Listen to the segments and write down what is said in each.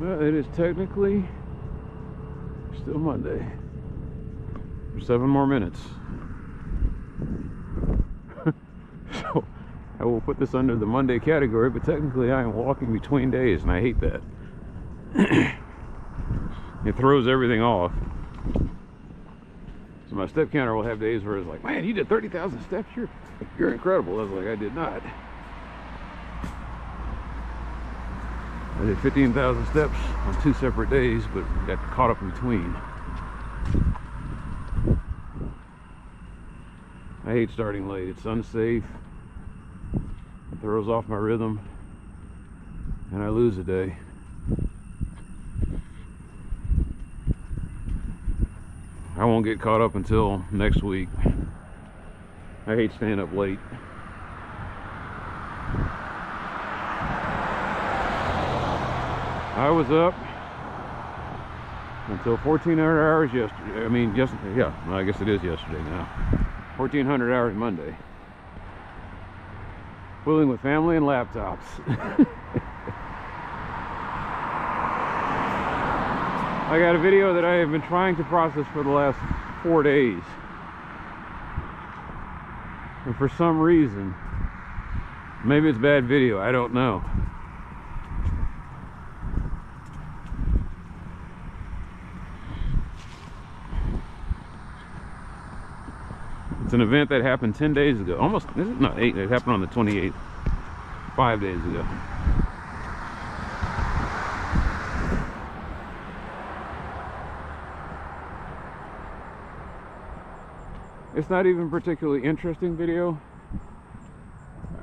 Well, it is technically still Monday. 7 more minutes. So I will put this under the Monday category, but technically I am walking between days, and I hate that. It throws everything off. So my step counter will have days where it's like, man, you did 30,000 steps. You're incredible. I was like, I did not. I did 15,000 steps on 2 separate days, but got caught up in between. I hate starting late. It's unsafe. It throws off my rhythm, and I lose a day. I won't get caught up until next week. I hate staying up late. I was up until 1,400 hours yesterday. I mean, yeah, well, I guess it is yesterday now. 1,400 hours Monday. Fooling with family and laptops. I got a video that I have been trying to process for the last 4 days. And for some reason, maybe it's bad video, I don't know. It's an event that happened 10 days ago. Almost, not 8, it happened on the 28th. 5 days ago. It's not even a particularly interesting video.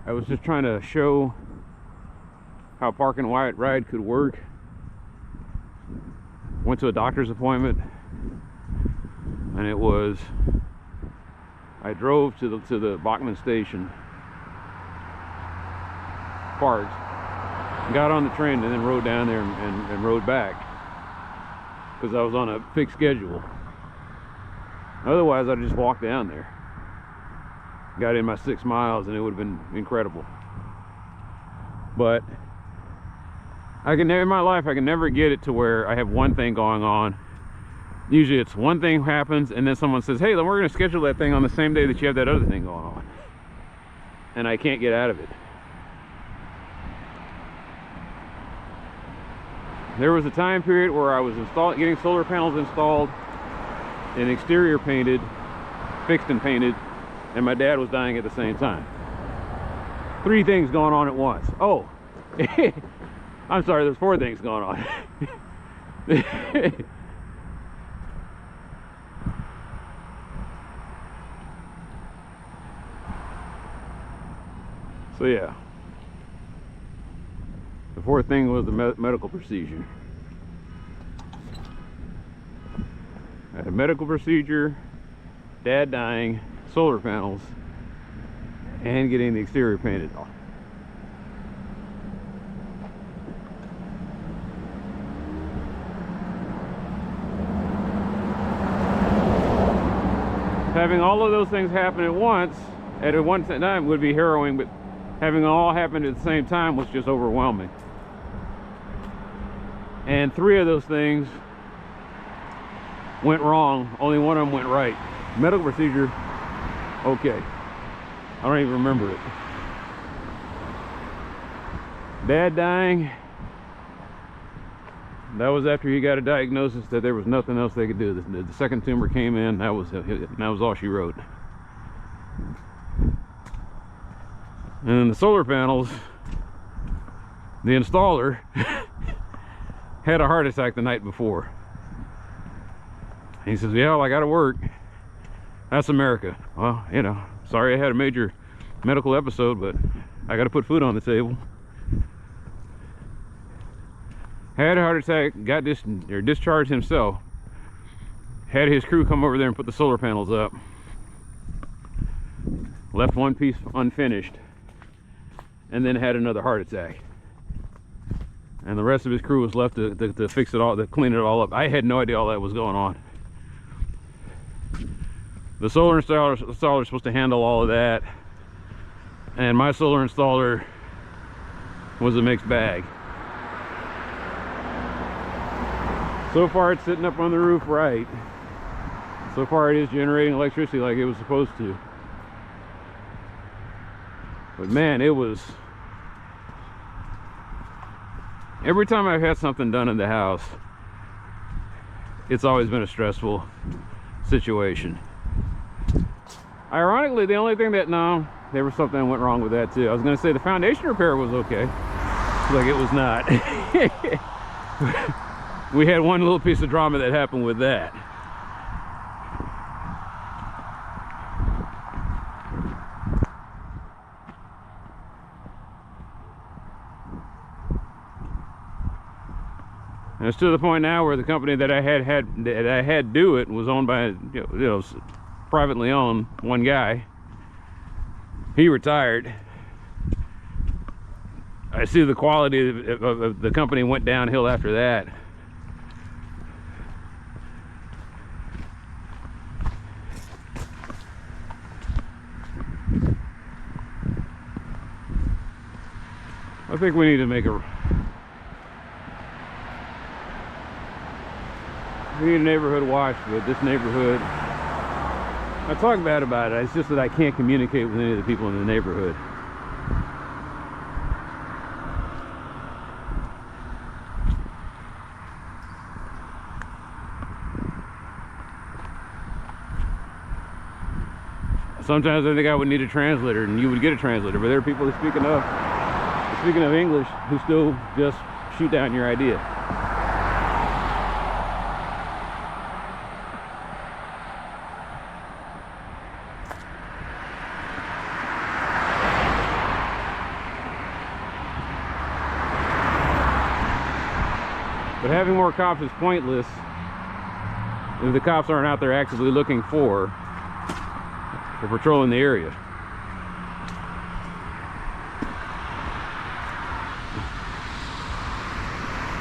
I was just trying to show how park and ride could work. Went to a doctor's appointment, and it was, I drove to the Bachman station, parked, got on the train, and then rode down there and rode back, because I was on a fixed schedule. Otherwise, I'd just walk down there. Got in my 6 miles, and it would have been incredible. But in my life, I can never get it to where I have one thing going on. Usually it's one thing happens, and then someone says, hey, then we're going to schedule that thing on the same day that you have that other thing going on. And I can't get out of it. There was a time period where I was getting solar panels installed and exterior painted, fixed and painted, and my dad was dying at the same time. 3 things going on at once. Oh, I'm sorry, there's 4 things going on. So yeah, the 4th thing was the medical procedure. I had a medical procedure, dad dying, solar panels, and getting the exterior painted off. Having all of those things happen at once, at one time, would be harrowing, but having it all happen at the same time was just overwhelming. And 3 of those things went wrong. Only one of them went right. Medical procedure, okay. I don't even remember it. Dad dying, that was after he got a diagnosis that there was nothing else they could do. The second tumor came in, that was all she wrote. And then the solar panels, the installer had a heart attack the night before. He says, yeah, well, I gotta work. That's America. Well, you know, sorry I had a major medical episode, but I gotta put food on the table. Had a heart attack, got discharged himself. Had his crew come over there and put the solar panels up. Left one piece unfinished, and then had another heart attack. And the rest of his crew was left to fix it all, to clean it all up. I had no idea all that was going on. The solar installer is supposed to handle all of that, and my solar installer was a mixed bag. So far it's sitting up on the roof right. So far it is generating electricity like it was supposed to. But man, it was... Every time I've had something done in the house, it's always been a stressful situation. Ironically, the only thing that... No, there was something that went wrong with that too. I was going to say the foundation repair was okay. Like it was not. We had one little piece of drama that happened with that. And it's to the point now where the company that I had do it was owned by, privately owned, one guy. He retired. I see the quality of the company went downhill after that. I think we need to make a... We need a neighborhood watch, but this neighborhood... I talk bad about it, it's just that I can't communicate with any of the people in the neighborhood. Sometimes I think I would need a translator, and you would get a translator, but there are people speaking of English who still just shoot down your idea. But having more cops is pointless if the cops aren't out there actively looking for or patrolling the area.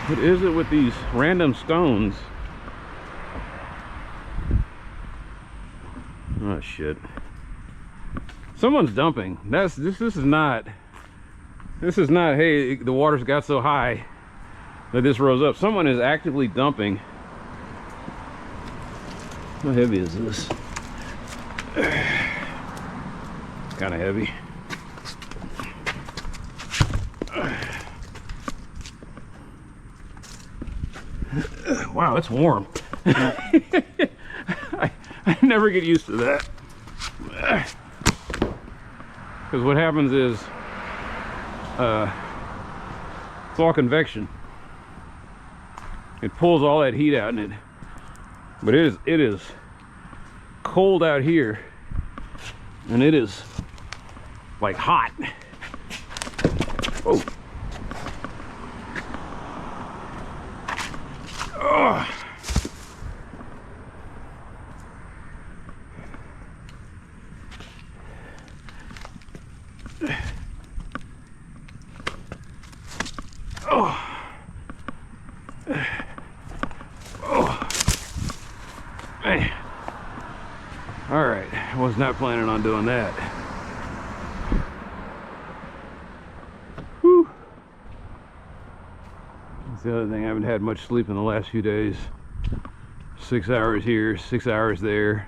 What is it with these random stones? Oh shit. Someone's dumping. This is not, hey, the water's got so high that this rose up. Someone is actively dumping. How heavy is this? Kind of heavy. Wow, it's warm. I never get used to that. Because what happens is it's all convection. It pulls all that heat out in it. But it is cold out here, and it is like hot. Oh. Oh. Oh. Oh. Man. All right, I was not planning on doing that. Whew. That's the other thing. I haven't had much sleep in the last few days. 6 hours here, 6 hours there,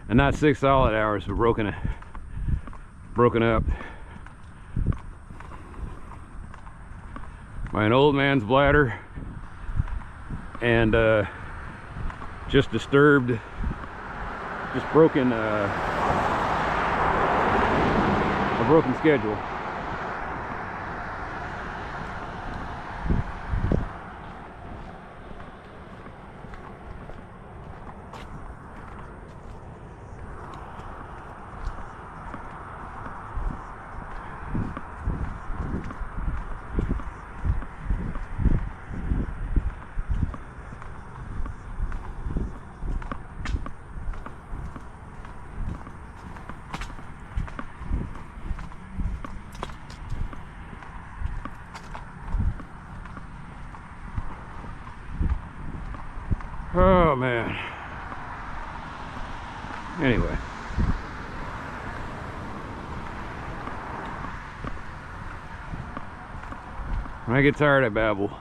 and not 6 solid hours, but broken up by an old man's bladder and just disturbed, just broken, a broken schedule. Oh man. Anyway. When I get tired, I babble.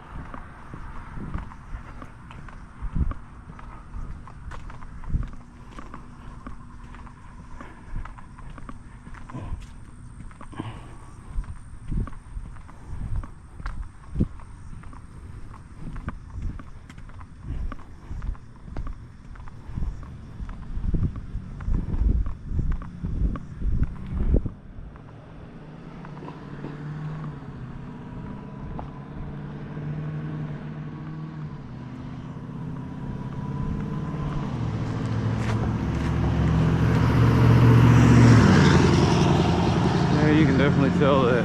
Yeah, you can definitely tell that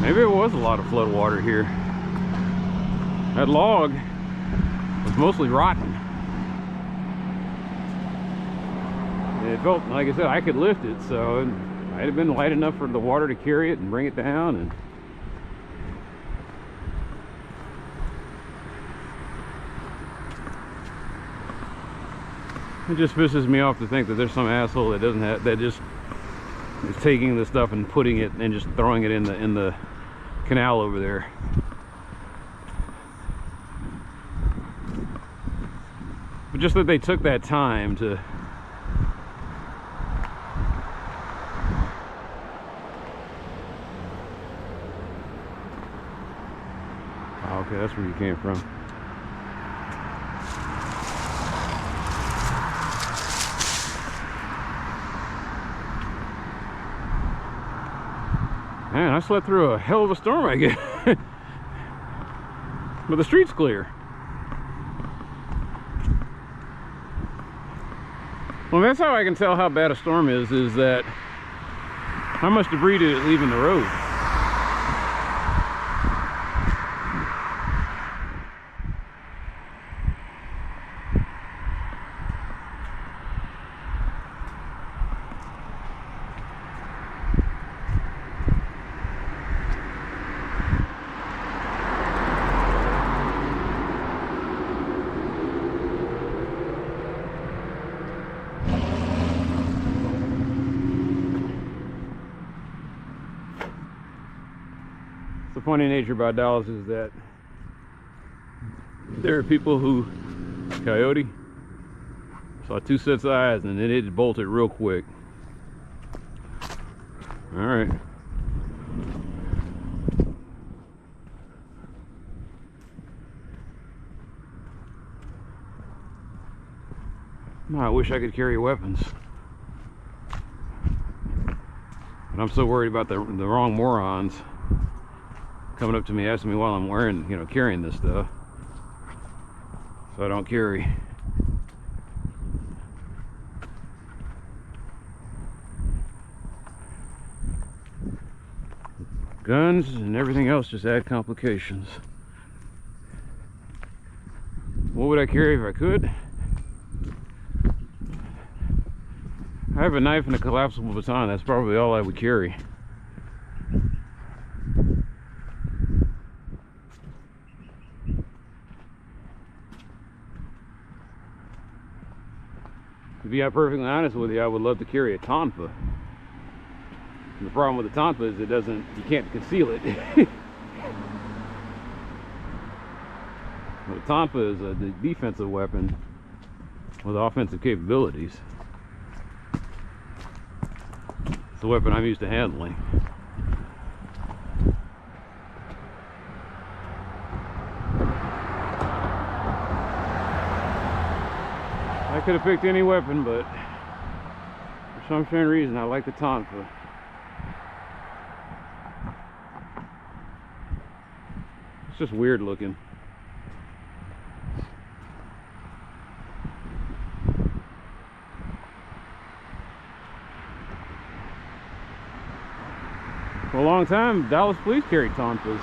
maybe it was a lot of flood water here. That log was mostly rotten. It felt, like I said, I could lift it, so it might have been light enough for the water to carry it and bring it down. And it just pisses me off to think that there's some asshole that doesn't have, that just is taking the stuff and putting it and just throwing it in the canal over there. But just that they took that time to okay, that's where you came from. Man, I slept through a hell of a storm, I guess. But the street's clear. Well, that's how I can tell how bad a storm is that how much debris did it leave in the road? The funny nature about Dallas is that there are people who coyote saw two sets of eyes and then it bolted real quick. All right. I wish I could carry weapons, but I'm so worried about the wrong morons coming up to me asking me while I'm wearing, you know, carrying this stuff, so I don't carry. Guns and everything else just add complications. What would I carry if I could? I have a knife and a collapsible baton. That's probably all I would carry. To be perfectly honest with you, I would love to carry a tonfa. And the problem with the tonfa is you can't conceal it. But a tonfa is a defensive weapon with offensive capabilities. It's the weapon I'm used to handling. I could have picked any weapon, but for some strange reason I like the tonfa. It's just weird looking. For a long time, Dallas police carried tonfas.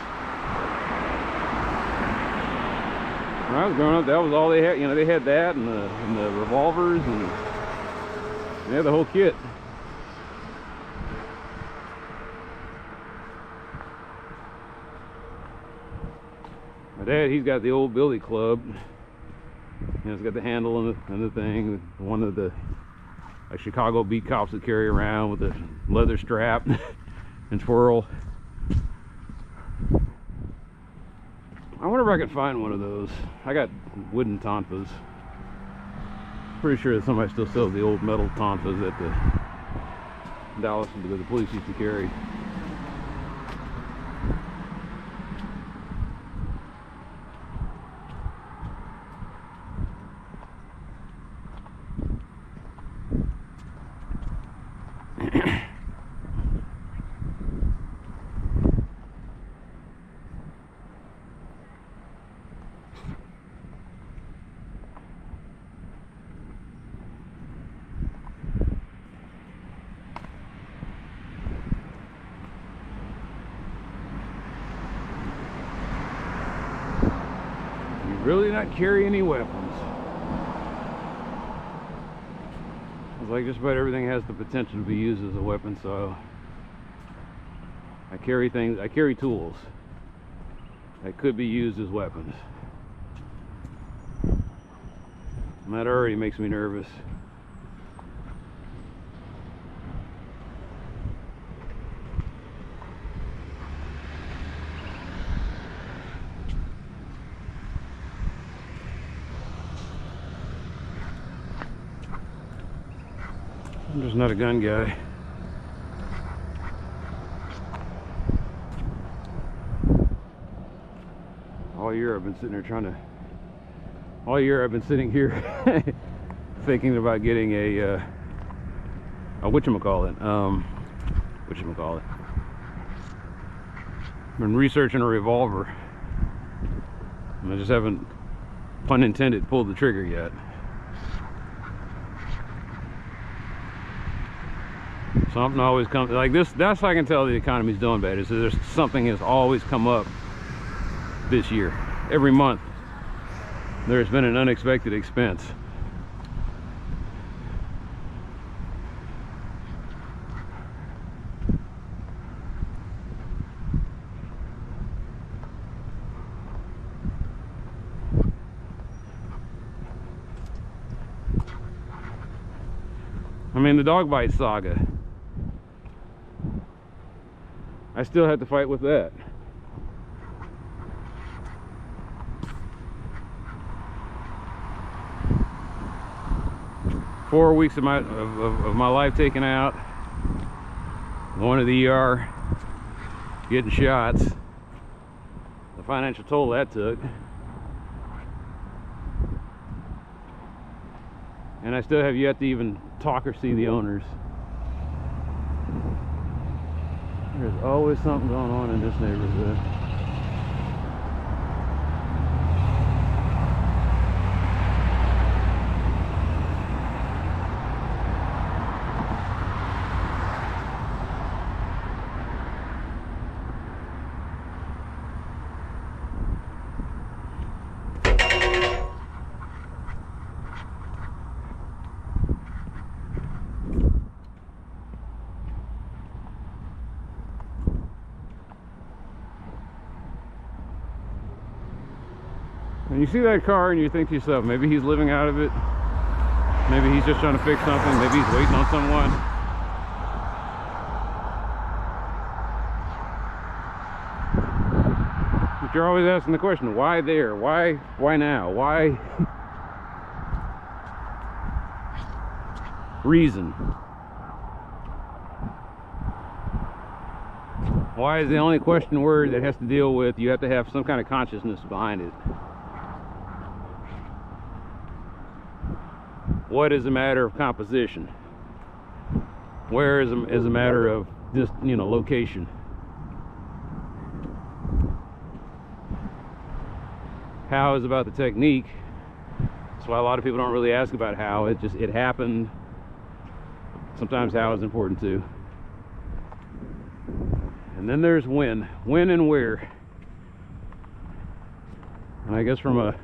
When I was growing up, that was all they had. You know, they had that and the revolvers, and they had the whole kit. My dad, he's got the old billy club. You know, it's got the handle and the thing. One of the like Chicago beat cops that carry around with the leather strap and twirl. I wonder if I could find one of those. I got wooden tonfas. Pretty sure that somebody still sells the old metal tonfas that the Dallas and the police used to carry. Really not carry any weapons. It's like just about everything has the potential to be used as a weapon, so I carry tools that could be used as weapons. And that already makes me nervous. I'm just not a gun guy. All year I've been sitting here thinking about getting a whatchamacallit. I've been researching a revolver, and I just haven't, pun intended, pulled the trigger yet. Something always comes like this. That's how I can tell the economy's doing bad, is that there's something has always come up this year. Every month there's been an unexpected expense. I mean, the dog bite saga, I still have to fight with that. Four weeks of my life taken out, going to the ER, getting shots, the financial toll that took, and I still have yet to even talk or see the owners. There's always something going on in this neighborhood. And you see that car and you think to yourself, maybe he's living out of it, maybe he's just trying to fix something, maybe he's waiting on someone. But you're always asking the question, why there? Why now? Why? Reason. Why is the only question word that has to deal with, you have to have some kind of consciousness behind it. What is a matter of composition? Where is a matter of just, location? How is about the technique. That's why a lot of people don't really ask about how. It happened. Sometimes how is important too. And then there's when and where. And I guess from a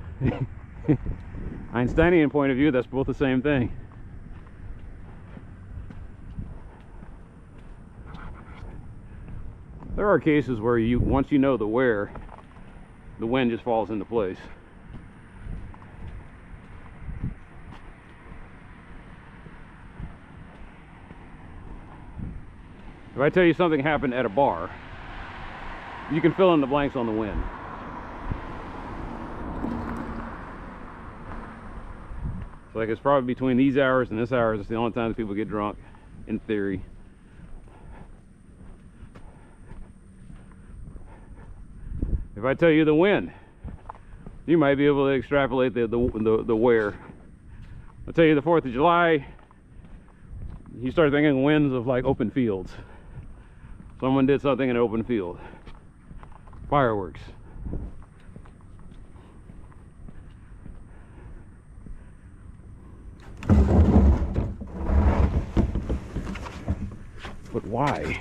Einsteinian point of view, that's both the same thing. There are cases where once you know the where, the when just falls into place. If I tell you something happened at a bar, you can fill in the blanks on the when. So like, it's probably between these hours and this hours. It's the only time that people get drunk, in theory. If I tell you the when, you might be able to extrapolate the where. I'll tell you the 4th of July, you start thinking wins of like open fields. Someone did something in an open field. Fireworks. But why?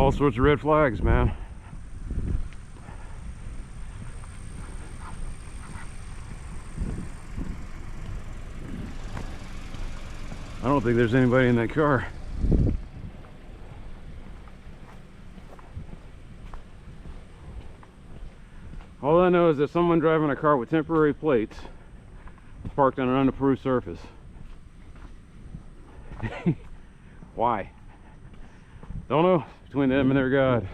all sorts of red flags, man. I don't think there's anybody in that car. All I know is that someone driving a car with temporary plates parked on an unapproved surface. Why? Don't know. Between them and their God.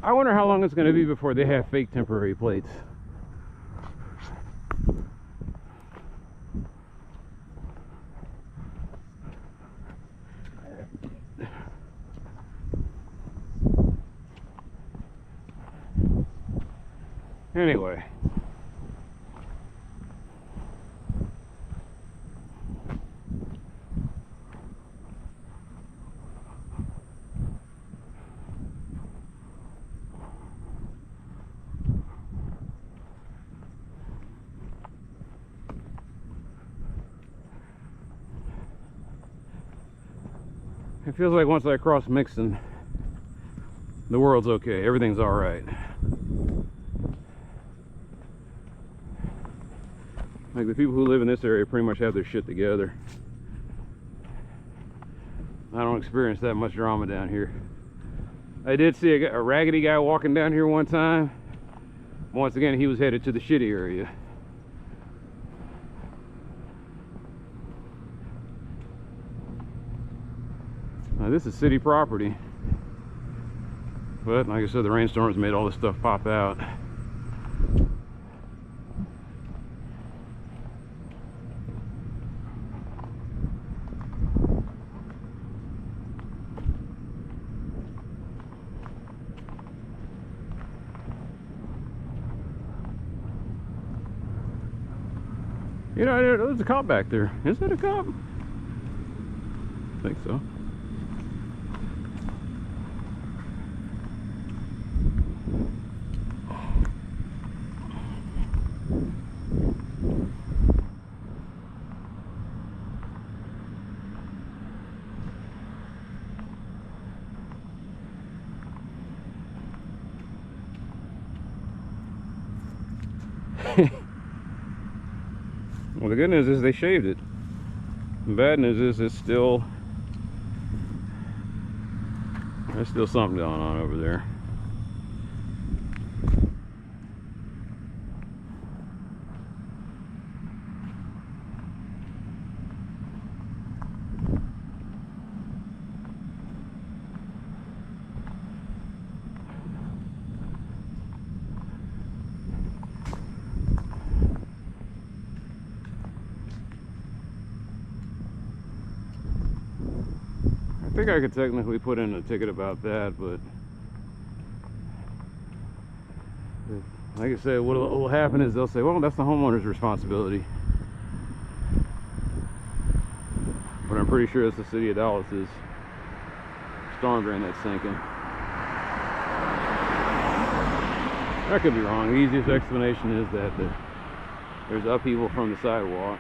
I wonder how long it's going to be before they have fake temporary plates. Anyway. It feels like once I cross Mixon, the world's okay. Everything's all right. Like the people who live in this area pretty much have their shit together. I don't experience that much drama down here. I did see a raggedy guy walking down here one time. Once again, he was headed to the shitty area. Now, this is city property. But like I said, the rainstorms made all this stuff pop out. You know, there's a cop back there. Is that a cop? I think so. Well, the good news is they shaved it. The bad news is there's still something going on over there. I think I could technically put in a ticket about that, but like I said, what will happen is they'll say, well, that's the homeowner's responsibility. But I'm pretty sure it's the city of Dallas's storm drain that's sinking. I could be wrong. The easiest explanation is that there's upheaval from the sidewalk.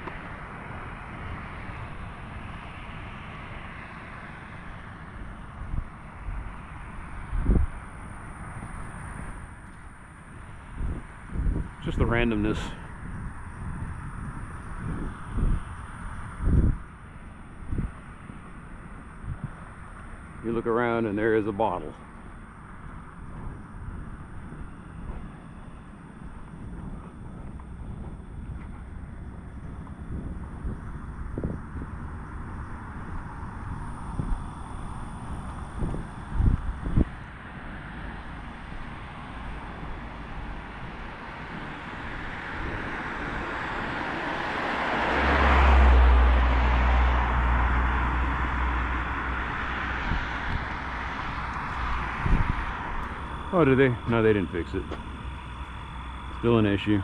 Just the randomness. You look around and there is a bottle. Oh, did they? No, they didn't fix it. Still an issue.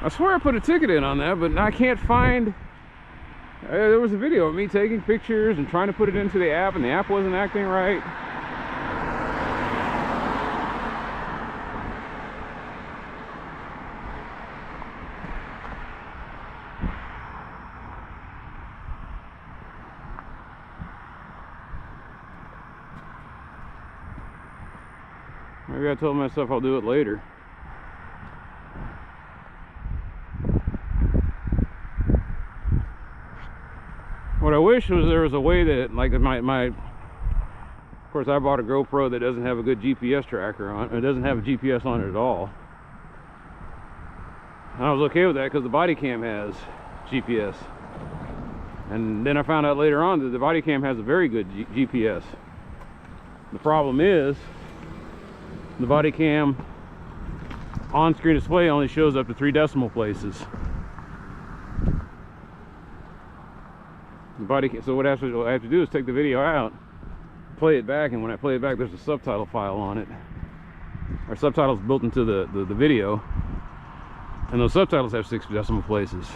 I swear I put a ticket in on that, but I can't find There was a video of me taking pictures and trying to put it into the app, and the app wasn't acting right. Maybe I told myself I'll do it later. What I wish was there was a way that, like, of course I bought a GoPro that doesn't have a good GPS tracker on it. It doesn't have a GPS on it at all. And I was okay with that because the body cam has GPS. And then I found out later on that the body cam has a very good GPS. The problem is the body cam on-screen display only shows up to 3 decimal places. So what I have to do is take the video out, play it back, and when I play it back, there's a subtitle file on it, or subtitles built into the video, and those subtitles have 6 decimal places.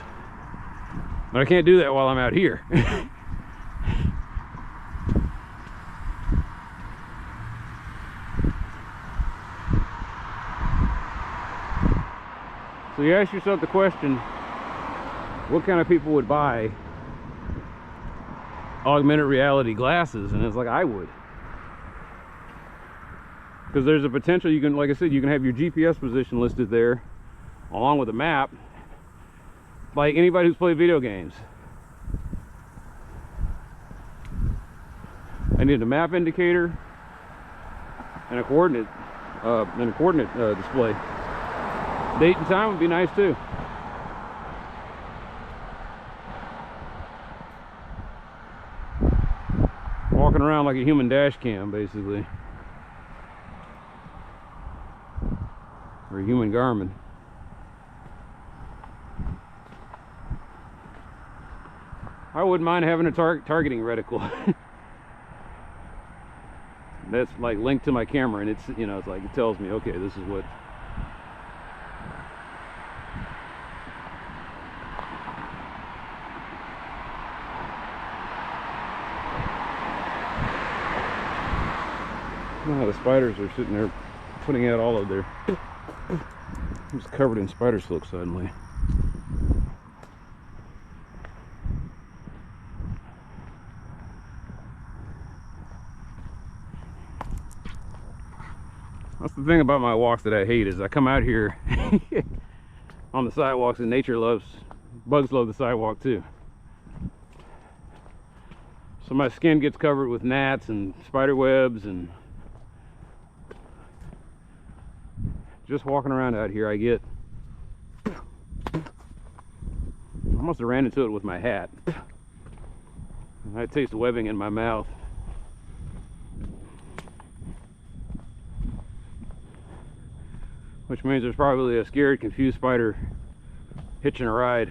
But I can't do that while I'm out here. So you ask yourself the question, what kind of people would buy augmented reality glasses? And it's like, I would, because there's a potential you can, like I said, you can have your GPS position listed there along with a map, like anybody who's played video games. I need a map indicator and a coordinate display. Date and time would be nice too. Walking around like a human dash cam, basically, or a human Garmin. I wouldn't mind having a targeting reticle. That's like linked to my camera, and it's, you know, it's like, it tells me, okay, this is what. Oh, the spiders are sitting there putting out all of their. I'm just covered in spider silk suddenly. That's the thing about my walks that I hate, is I come out here on the sidewalks, and bugs love the sidewalk too. So my skin gets covered with gnats and spider webs, and just walking around out here, I almost ran into it with my hat. I taste webbing in my mouth. Which means there's probably a scared, confused spider hitching a ride.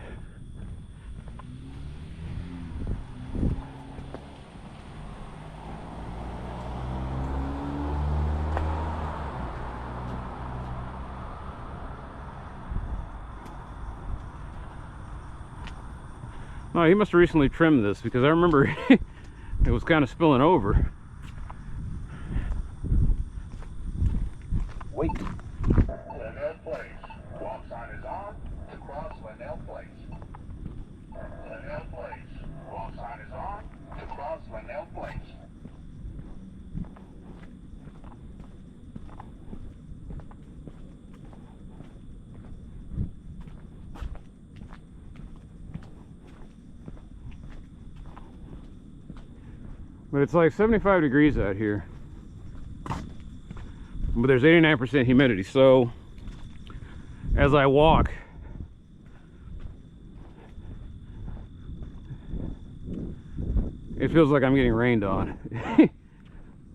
No, he must have recently trimmed this, because I remember it was kind of spilling over. Wait. Linnell Place. Walk sign is on to cross Linnell Place. Linnell Place. Walk sign is on to cross Linnell Place. But it's like 75 degrees out here. But there's 89% humidity, so as I walk, it feels like I'm getting rained on.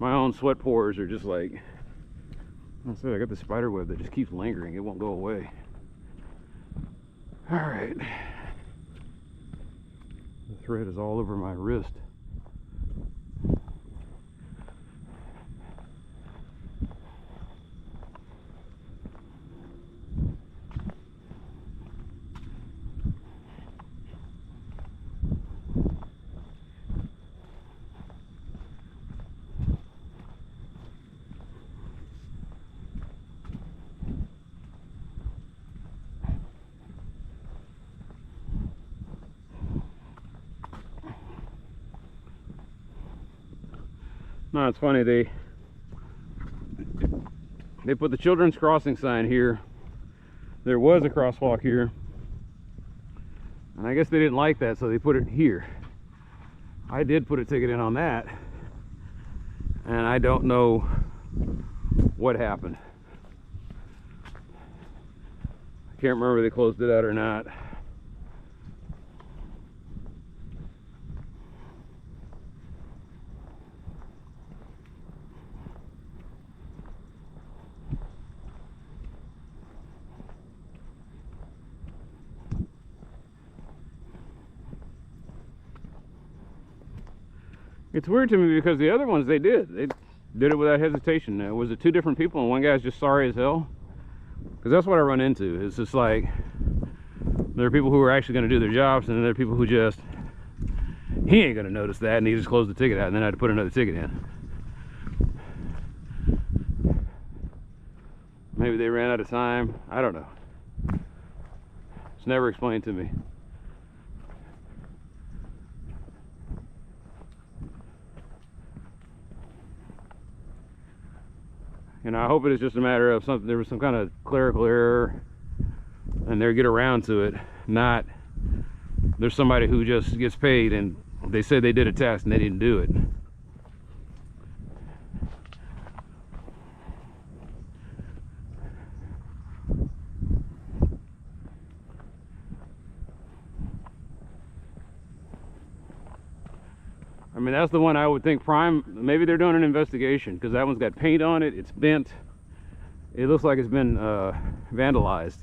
My own sweat pores are just like, I said, I got the spider web that just keeps lingering. It won't go away. All right. The thread is all over my wrist. No, it's funny, they put the children's crossing sign here. There was a crosswalk here, and I guess they didn't like that, so they put it here. I did put a ticket in on that, and I don't know what happened. I can't remember if they closed it out or not. It's weird to me because the other ones they did it without hesitation. Was it two different people and one guy's just sorry as hell? Because that's what I run into. It's just like there are people who are actually going to do their jobs, and then there are people who just, he ain't going to notice that, and he just closed the ticket out, and then I had to put another ticket in. Maybe they ran out of time. I don't know. It's never explained to me. And I hope it is just a matter of something, there was some kind of clerical error and they'll get around to it. Not there's somebody who just gets paid and they said they did a test and they didn't do it. I mean, that's the one I would think Prime, maybe they're doing an investigation because that one's got paint on it, it's bent, it looks like it's been vandalized.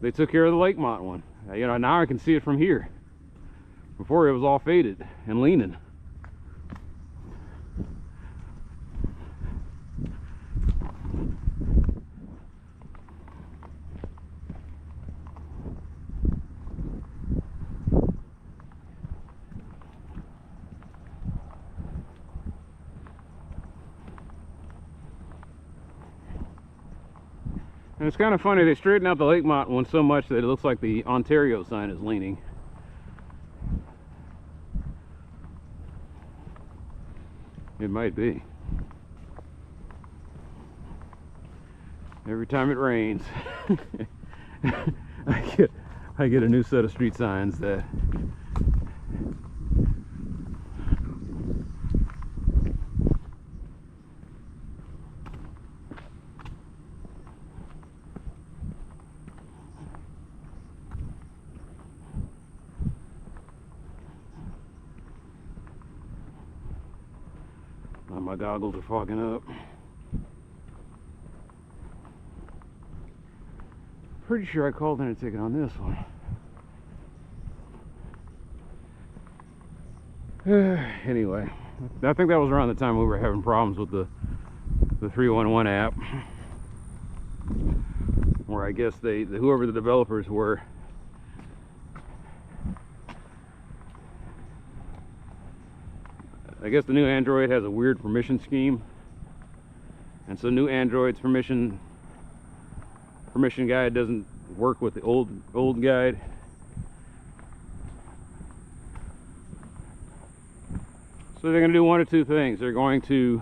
They took care of the Lakemont one. You know, now I can see it from here. Before it was all faded and leaning. And it's kind of funny, they straightened out the Lakemont one so much that it looks like the Ontario sign is leaning. It might be. Every time it rains, I get a new set of street signs that my goggles are fogging up. Pretty sure I called in a ticket on this one. Anyway, I think that was around the time we were having problems with the 311 app, where I guess whoever the developers were, I guess the new Android has a weird permission scheme, and so new Android's permission guide doesn't work with the old guide. So they're going to do one of two things. They're going to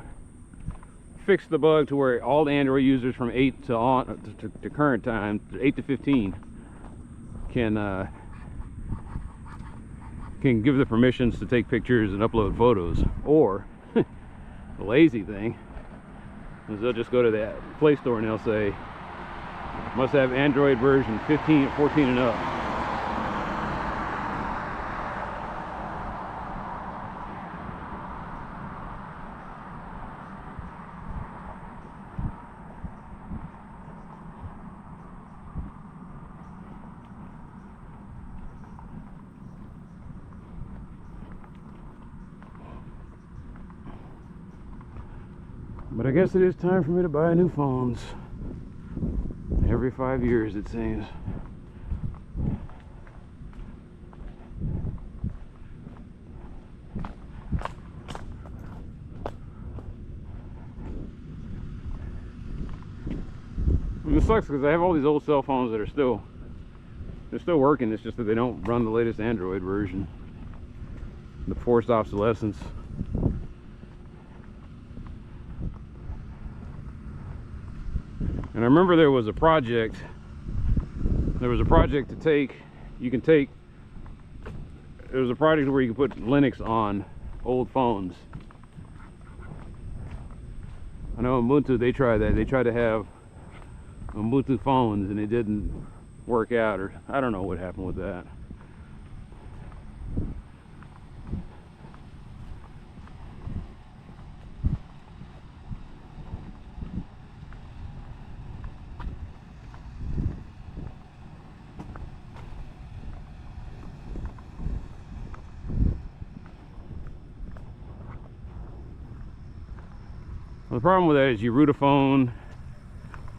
fix the bug to where all the Android users from 8 to current time, 8 to 15, can give the permissions to take pictures and upload photos. Or the lazy thing is they'll just go to the Play Store and they'll say must have Android version 14 and up. But I guess it is time for me to buy new phones. Every 5 years, it seems. And it sucks because I have all these old cell phones that are still They're still working, it's just that they don't run the latest Android version. The forced obsolescence. And I remember there was a project to take, there was a project where you could put Linux on old phones. I know Ubuntu, they tried that. They tried to have Ubuntu phones and it didn't work out, or I don't know what happened with that. Well, the problem with that is you root a phone,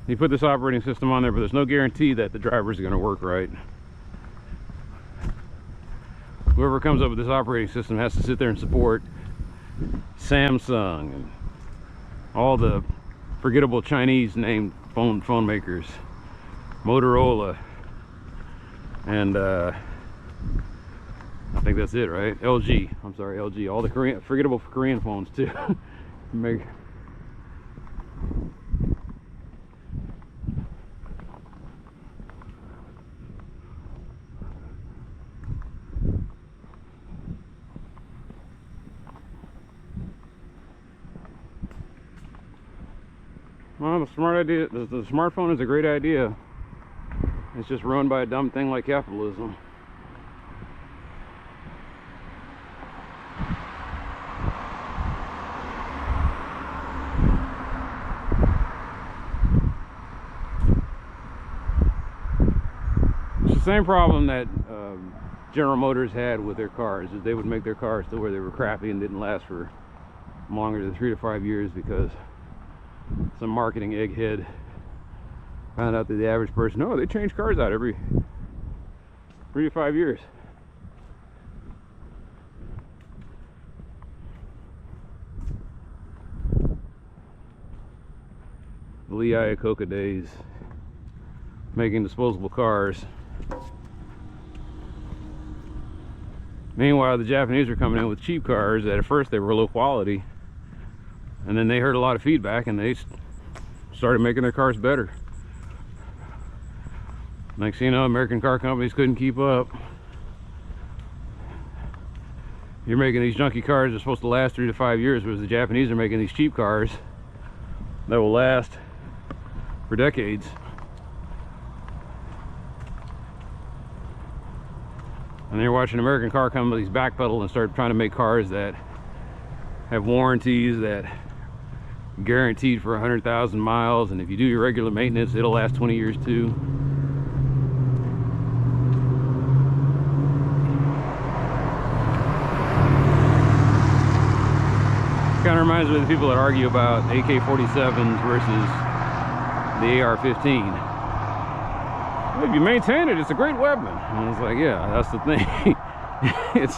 you put this operating system on there, but there's no guarantee that the drivers are going to work right. Whoever comes up with this operating system has to sit there and support Samsung and all the forgettable Chinese named phone makers, Motorola, and I think that's it, right? LG. I'm sorry, LG. All the forgettable Korean phones too. Make. Well, the smart idea, the smartphone is a great idea. It's just ruined by a dumb thing like capitalism. It's the same problem that General Motors had with their cars, is they would make their cars to where they were crappy and didn't last for longer than 3 to 5 years because some marketing egghead found out that the average person, no, they change cars out every 3 to 5 years. The Lee Iacocca days, making disposable cars. Meanwhile, the Japanese are coming in with cheap cars that at first they were low quality, and then they heard a lot of feedback and they started making their cars better. Next thing you know, American car companies couldn't keep up. You're making these junky cars that are supposed to last 3 to 5 years, whereas the Japanese are making these cheap cars that will last for decades. And you're watching American car companies backpedal and start trying to make cars that have warranties that guaranteed for 100,000 miles, and if you do your regular maintenance, it'll last 20 years too. Kind of reminds me of the people that argue about AK-47s versus the AR-15. Well, if you maintain it, it's a great weapon. And it's like, yeah, that's the thing. It's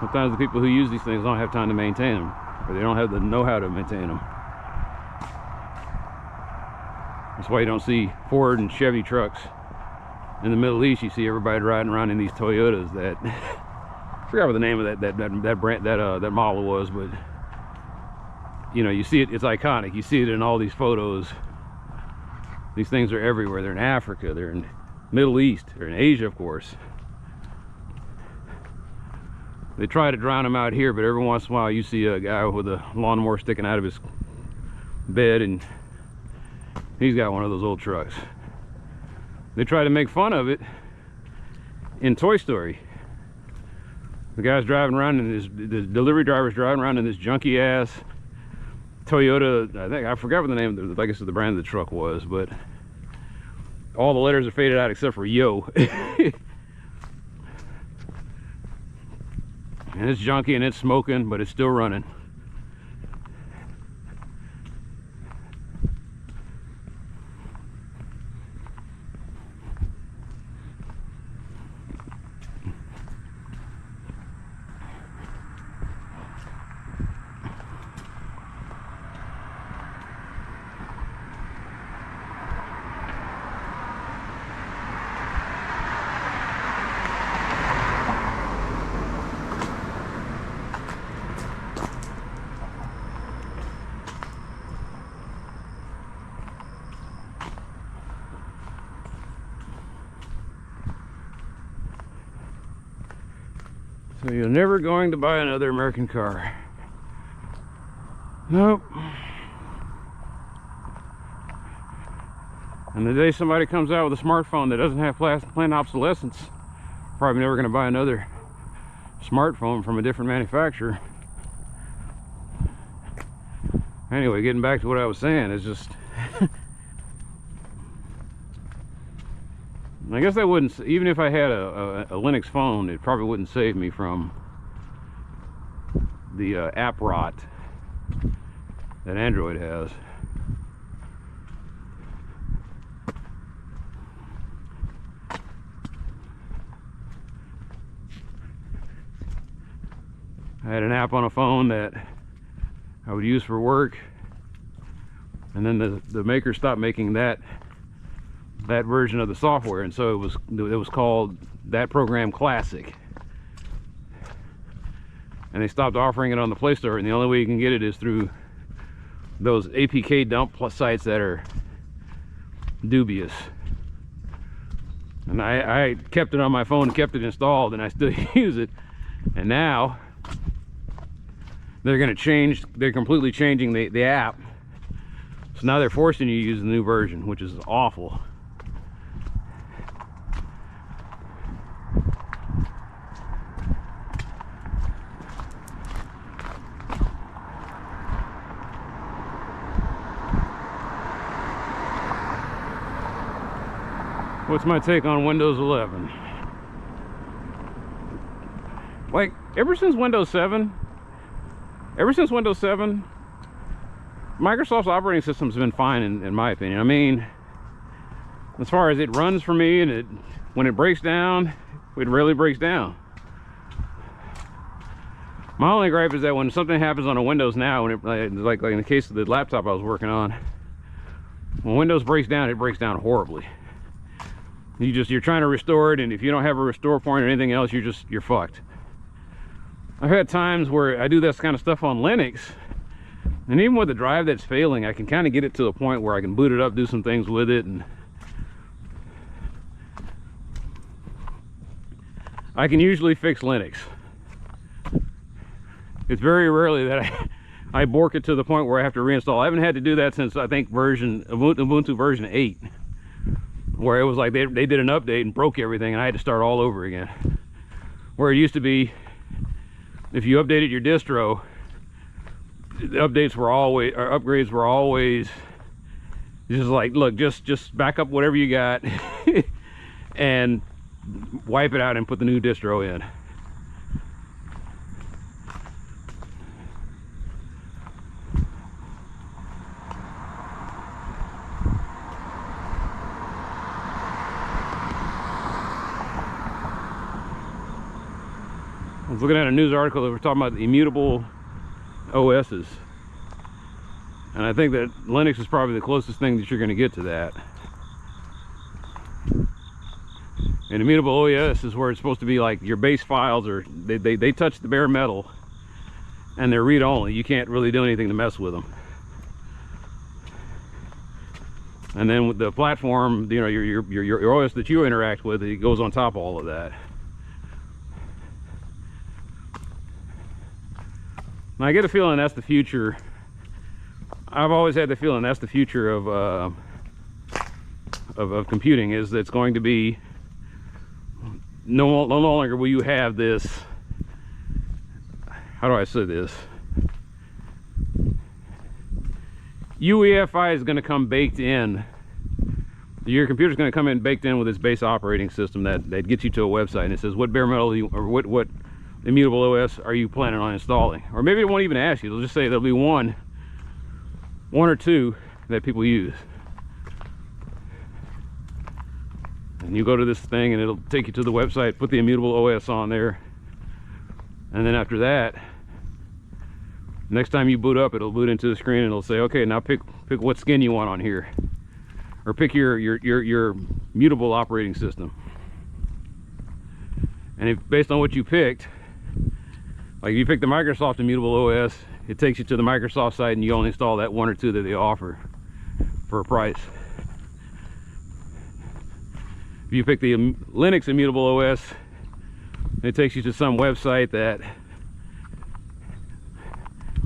sometimes the people who use these things don't have time to maintain them, or they don't have the know-how to maintain them. That's why you don't see Ford and Chevy trucks in the Middle East. You see everybody riding around in these Toyotas that I forgot what the name of that brand, that model was, but you know, you see it, it's iconic. You see it in all these photos. These things are everywhere. They're in Africa, they're in Middle East, they're in Asia, of course. They try to drown them out here, but every once in a while you see a guy with a lawnmower sticking out of his bed, and he's got one of those old trucks. They try to make fun of it in Toy Story. The guy's driving around in this, the delivery driver's driving around in this junky ass Toyota. I forgot what the name of the, I guess the brand of the truck was, but all the letters are faded out except for yo. And it's junky and it's smoking, but it's still running. So you're never going to buy another American car. Nope. And the day somebody comes out with a smartphone that doesn't have planned obsolescence, probably never going to buy another smartphone from a different manufacturer. Anyway, getting back to what I was saying, it's just I guess that wouldn't, even if I had a Linux phone, it probably wouldn't save me from the app rot that Android has. I had an app on a phone that I would use for work, and then the maker stopped making that version of the software, and so it was called that program Classic, and they stopped offering it on the Play Store, and the only way you can get it is through those APK dump sites that are dubious. And I kept it on my phone, kept it installed, and I still use it. And now they're completely changing the app. So now they're forcing you to use the new version, which is awful. What's my take on Windows 11? Like, ever since Windows 7, Microsoft's operating system's been fine in my opinion. I mean, as far as it runs for me, and when it breaks down, it really breaks down. My only gripe is that when something happens on a Windows now, when like in the case of the laptop I was working on, when Windows breaks down, it breaks down horribly. You're trying to restore it, and if you don't have a restore point or anything else, you're fucked. I've had times where I do this kind of stuff on Linux, and even with the drive that's failing, I can kind of get it to the point where I can boot it up, do some things with it, and I can usually fix Linux. It's very rarely that I bork it to the point where I have to reinstall. I haven't had to do that since, I think, Ubuntu version 8. Where it was like they did an update and broke everything, and I had to start all over again. Where it used to be, if you updated your distro, the updates were always, or upgrades were always just like, look, just back up whatever you got and wipe it out and put the new distro in. I was looking at a news article that was talking about immutable OSs, and I think that Linux is probably the closest thing that you're going to get to that. And immutable OS is where it's supposed to be like your base files are, they touch the bare metal, and they're read-only. You can't really do anything to mess with them. And then with the platform, you know, your OS that you interact with, it goes on top of all of that. And I get a feeling that's the future. I've always had the feeling that's the future of computing, is that it's going to be no longer will you have this, how do I say this, UEFI is going to come baked in. Your computer's going to come in baked in with its base operating system that gets you to a website, and it says what bare metal or what immutable OS are you planning on installing. Or maybe it won't even ask you, it'll just say there'll be one or two that people use. And you go to this thing and it'll take you to the website, put the immutable OS on there, and then after that, next time you boot up, it'll boot into the screen and it'll say, okay, now pick what skin you want on here, or pick your mutable operating system. And if based on what you picked, like if you pick the Microsoft immutable OS, it takes you to the Microsoft site and you only install that one or two that they offer for a price. If you pick the Linux immutable OS, It takes you to some website that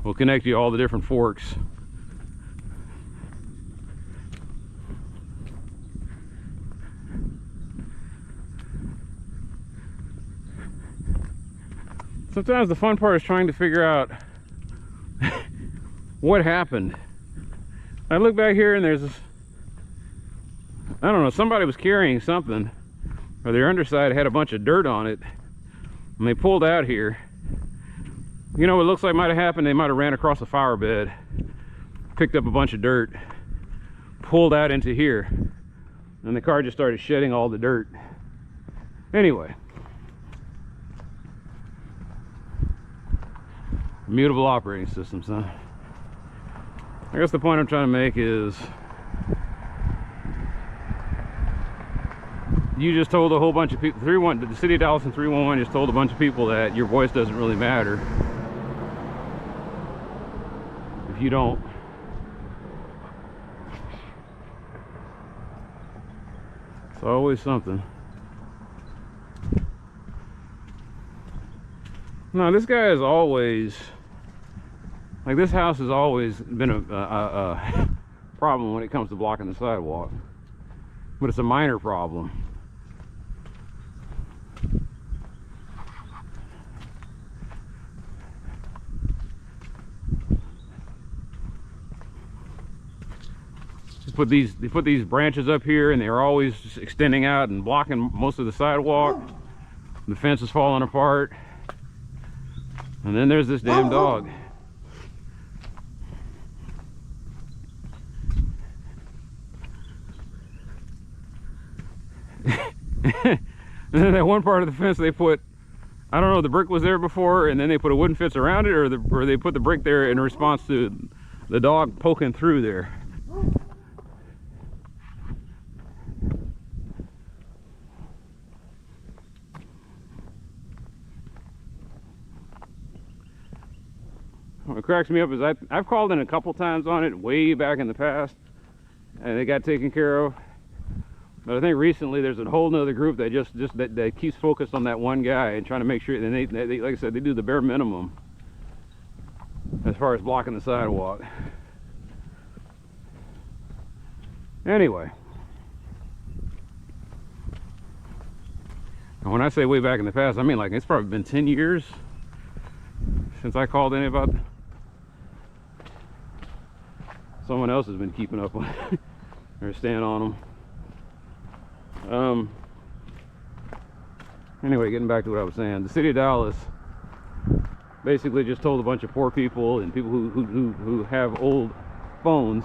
will connect you to all the different forks. Sometimes the fun part is trying to figure out what happened. I look back here and there's this, I don't know, somebody was carrying something, or their underside had a bunch of dirt on it, and they pulled out here. You know what it looks like might have happened? They might have ran across a flower bed, picked up a bunch of dirt, pulled out into here, and the car just started shedding all the dirt. Anyway, immutable operating systems, huh? I guess the point I'm trying to make is, you just told a whole bunch of people, the city of Dallas and 311 just told a bunch of people that your voice doesn't really matter if you don't. It's always something. No, this guy is always, like, this house has always been a problem when it comes to blocking the sidewalk, but it's a minor problem. They put these branches up here, and they're always just extending out and blocking most of the sidewalk. The fence is falling apart, and then there's this damn dog. And then that one part of the fence they put, I don't know, the brick was there before, and then they put a wooden fence around it, or they put the brick there in response to the dog poking through there. What cracks me up is I've called in a couple times on it way back in the past, and they got taken care of. But I think recently there's a whole nother group that that keeps focused on that one guy and trying to make sure. And they, like I said, they do the bare minimum as far as blocking the sidewalk. Anyway, and when I say way back in the past, I mean like it's probably been 10 years since I called in about. Someone else has been keeping up on it or staying on them. Anyway, getting back to what I was saying, the city of Dallas basically just told a bunch of poor people and people who have old phones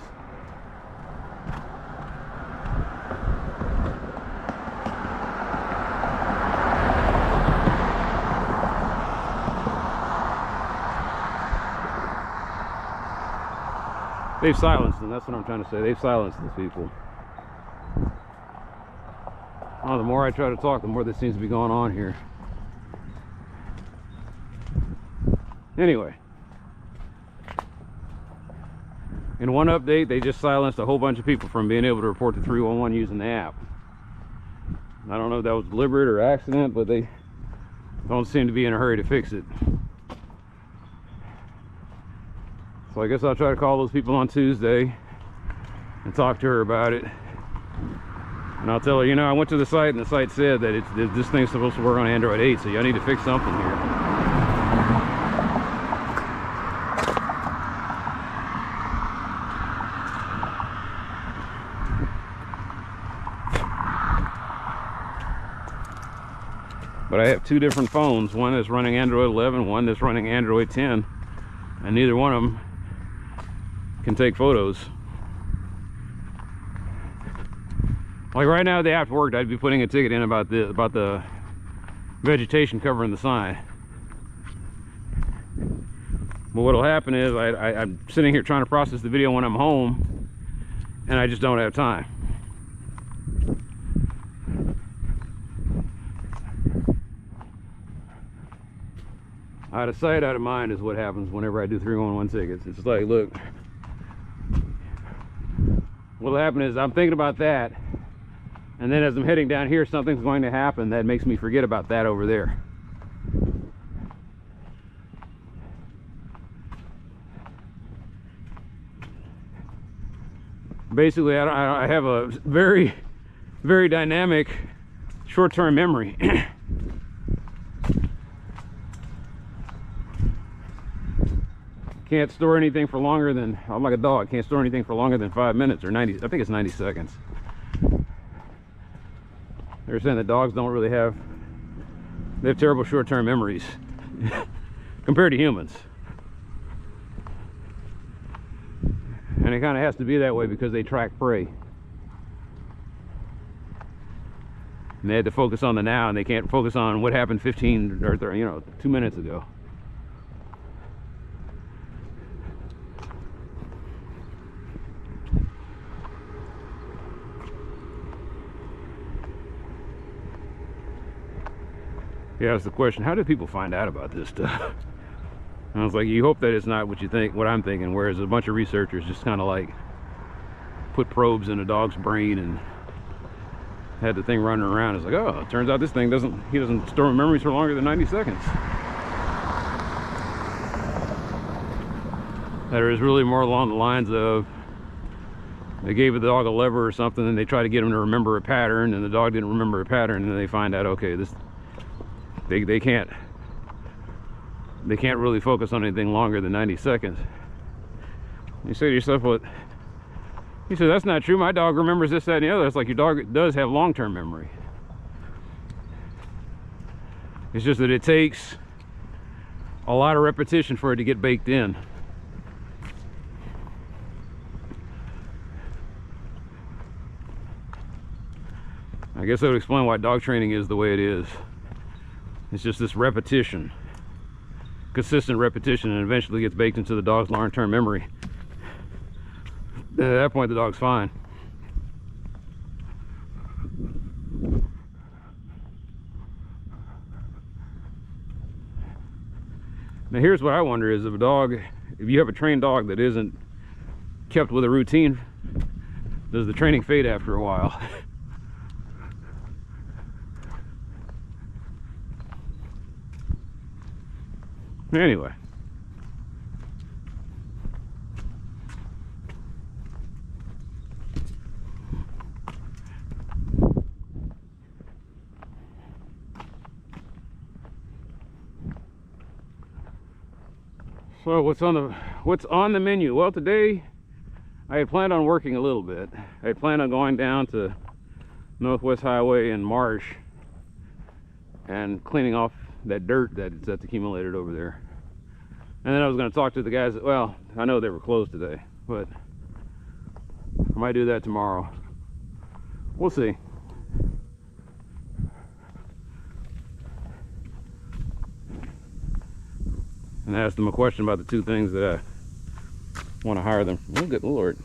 they've silenced them. That's what I'm trying to say. They've silenced these people. Oh, the more I try to talk, the more this seems to be going on here. Anyway, in one update, they just silenced a whole bunch of people from being able to report to 311 using the app. I don't know if that was deliberate or accident, but they don't seem to be in a hurry to fix it. So I guess I'll try to call those people on Tuesday and talk to her about it. And I'll tell her, you know, I went to the site and the site said that this thing's supposed to work on Android 8, so y'all need to fix something here. But I have two different phones, one that's running Android 11, one that's running Android 10, and neither one of them can take photos. Like right now, if the app worked, I'd be putting a ticket in about the vegetation covering the sign. But what'll happen is I'm sitting here trying to process the video when I'm home, and I just don't have time. Out of sight, out of mind is what happens whenever I do 311 tickets. It's just like, look, what'll happen is I'm thinking about that, and then as I'm heading down here, something's going to happen that makes me forget about that over there. basically I have a very, very dynamic short-term memory. Can't store anything for longer than, I'm like a dog, can't store anything for longer than 5 minutes or 90, I think it's 90 seconds. They're saying that dogs don't really have, they have terrible short-term memories compared to humans. And it kind of has to be that way because they track prey. And they had to focus on the now, and they can't focus on what happened 15 or 2 minutes ago. Yeah, that's the question. How do people find out about this stuff? And I was like, you hope that it's not what you think, what I'm thinking, whereas a bunch of researchers just kind of like put probes in a dog's brain and had the thing running around. It's like, oh, it turns out this thing he doesn't store memories for longer than 90 seconds. That is really more along the lines of they gave the dog a lever or something and they try to get him to remember a pattern, and the dog didn't remember a pattern, and then they find out, okay, this they can't really focus on anything longer than 90 seconds. You say to yourself, what? He said, that's not true. My dog remembers this, that, and the other. It's like your dog does have long-term memory. It's just that it takes a lot of repetition for it to get baked in. I guess that would explain why dog training is the way it is. It's just this repetition, consistent repetition, and eventually gets baked into the dog's long-term memory. And at that point, the dog's fine. Now here's what I wonder is, if you have a trained dog that isn't kept with a routine, does the training fade after a while? Anyway. So what's on the menu? Well, today I had planned on working a little bit. I had planned on going down to Northwest Highway and Marsh and cleaning off that dirt that's accumulated over there. And then I was going to talk to the guys. Well, I know they were closed today, but I might do that tomorrow. We'll see. And I asked them a question about the two things that I want to hire them. Oh, good Lord.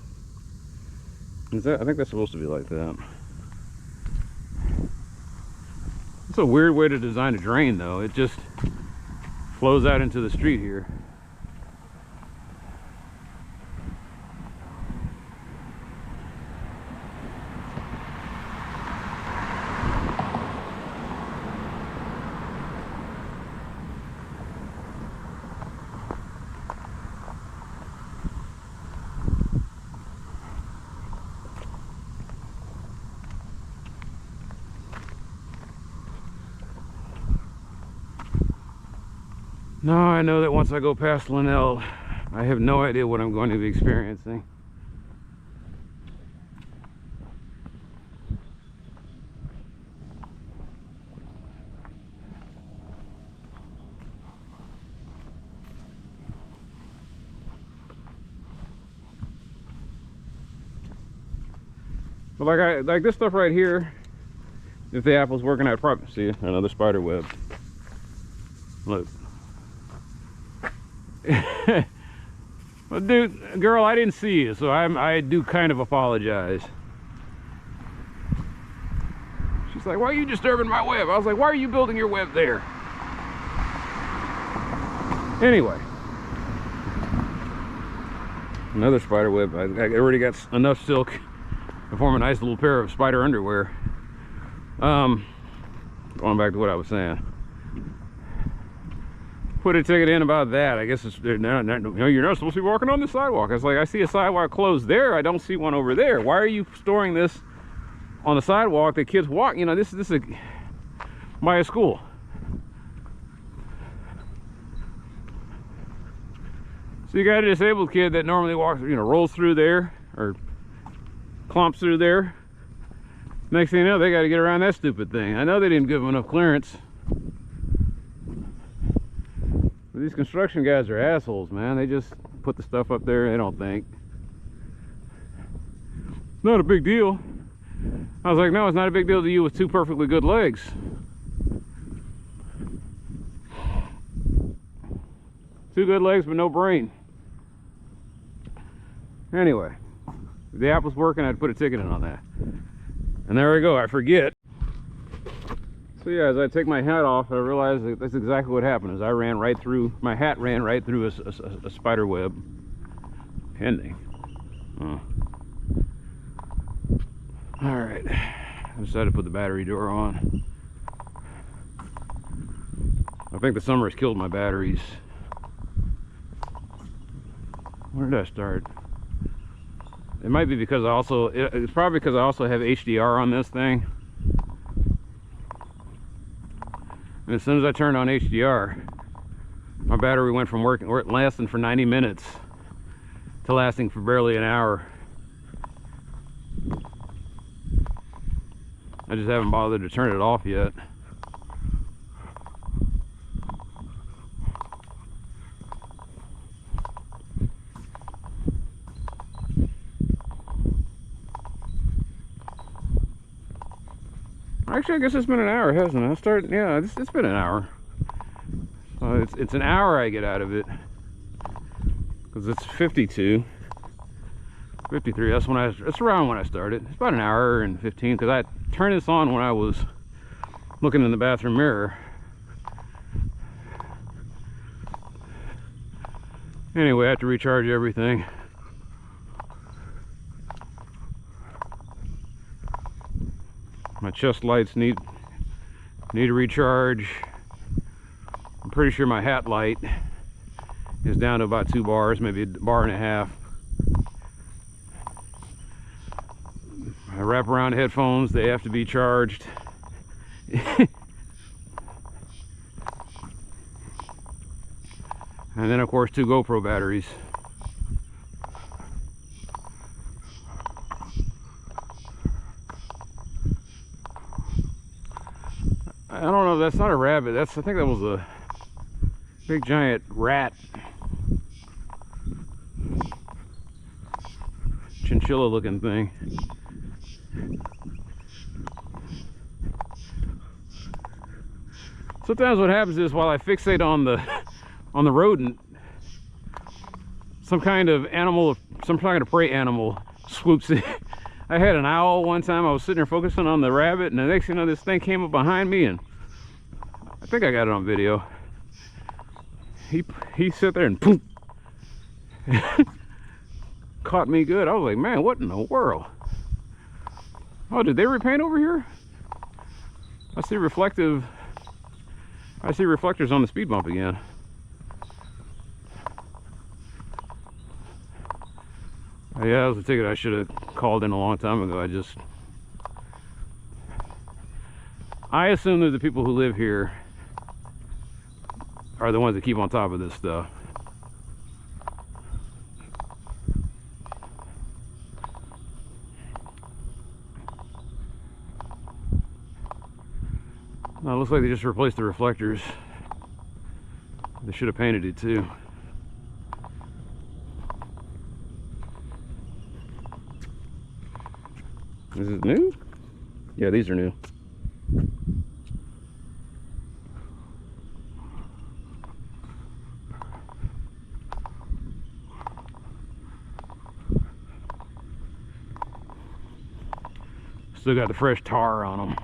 I think that's supposed to be like that. It's a weird way to design a drain, though. It just flows out into the street here. Now I know that once I go past Linnell, I have no idea what I'm going to be experiencing. But like this stuff right here, if the apple's working, I'd probably see another spider web. Look. Well, dude, girl, I didn't see you, so I do kind of apologize. She's like, why are you disturbing my web? I was like, why are you building your web there? Anyway, another spider web. I already got enough silk to form a nice little pair of spider underwear. Going back to what I was saying. put a ticket in about that. I guess it's, no, you're not supposed to be walking on the sidewalk. I was like, I see a sidewalk closed there. I don't see one over there. Why are you storing this on the sidewalk that kids walk? You know, this is by a school. So you got a disabled kid that normally walks, you know, rolls through there or clumps through there. Next thing you know, they got to get around that stupid thing. I know they didn't give them enough clearance. But these construction guys are assholes, man. They just put the stuff up there. They don't think. It's not a big deal. I was like, no, it's not a big deal to you with two perfectly good legs. Two good legs, but no brain. Anyway, if the app was working, I'd put a ticket in on that. And there we go, I forget. So yeah, as I take my hat off, I realized that that's exactly what happened. As I ran right through, my hat ran right through a spider web. Pending. Oh. All right, I decided to put the battery door on. I think the summer has killed my batteries. Where did I start? It might be because it's probably because I also have HDR on this thing. And as soon as I turned on HDR, my battery went from lasting for 90 minutes to lasting for barely an hour. I just haven't bothered to turn it off yet. Actually, I guess it's been an hour, hasn't it? Yeah, it's been an hour. It's an hour I get out of it. Because it's 52. 53, that's around when I started. It's about an hour and 15, because I turned this on when I was looking in the bathroom mirror. Anyway, I have to recharge everything. My chest lights need a recharge. I'm pretty sure my hat light is down to about 2 bars, maybe a bar and a half. My wraparound headphones, they have to be charged. And then of course 2 GoPro batteries. I don't know, that's not a rabbit. I think that was a big giant rat. Chinchilla looking thing. Sometimes what happens is while I fixate on the rodent, some kind of prey animal swoops in. I had an owl one time. I was sitting there focusing on the rabbit, and the next thing you know, this thing came up behind me, and I think I got it on video. He sat there and boom, caught me good. I was like, man, what in the world? Oh, did they repaint over here? I see reflectors on the speed bump again. Oh, yeah, that was a ticket I should have called in a long time ago. I assume that the people who live here are the ones that keep on top of this stuff. Now, it looks like they just replaced the reflectors. They should have painted it too. Is it new? Yeah, these are new. Still got the fresh tar on them.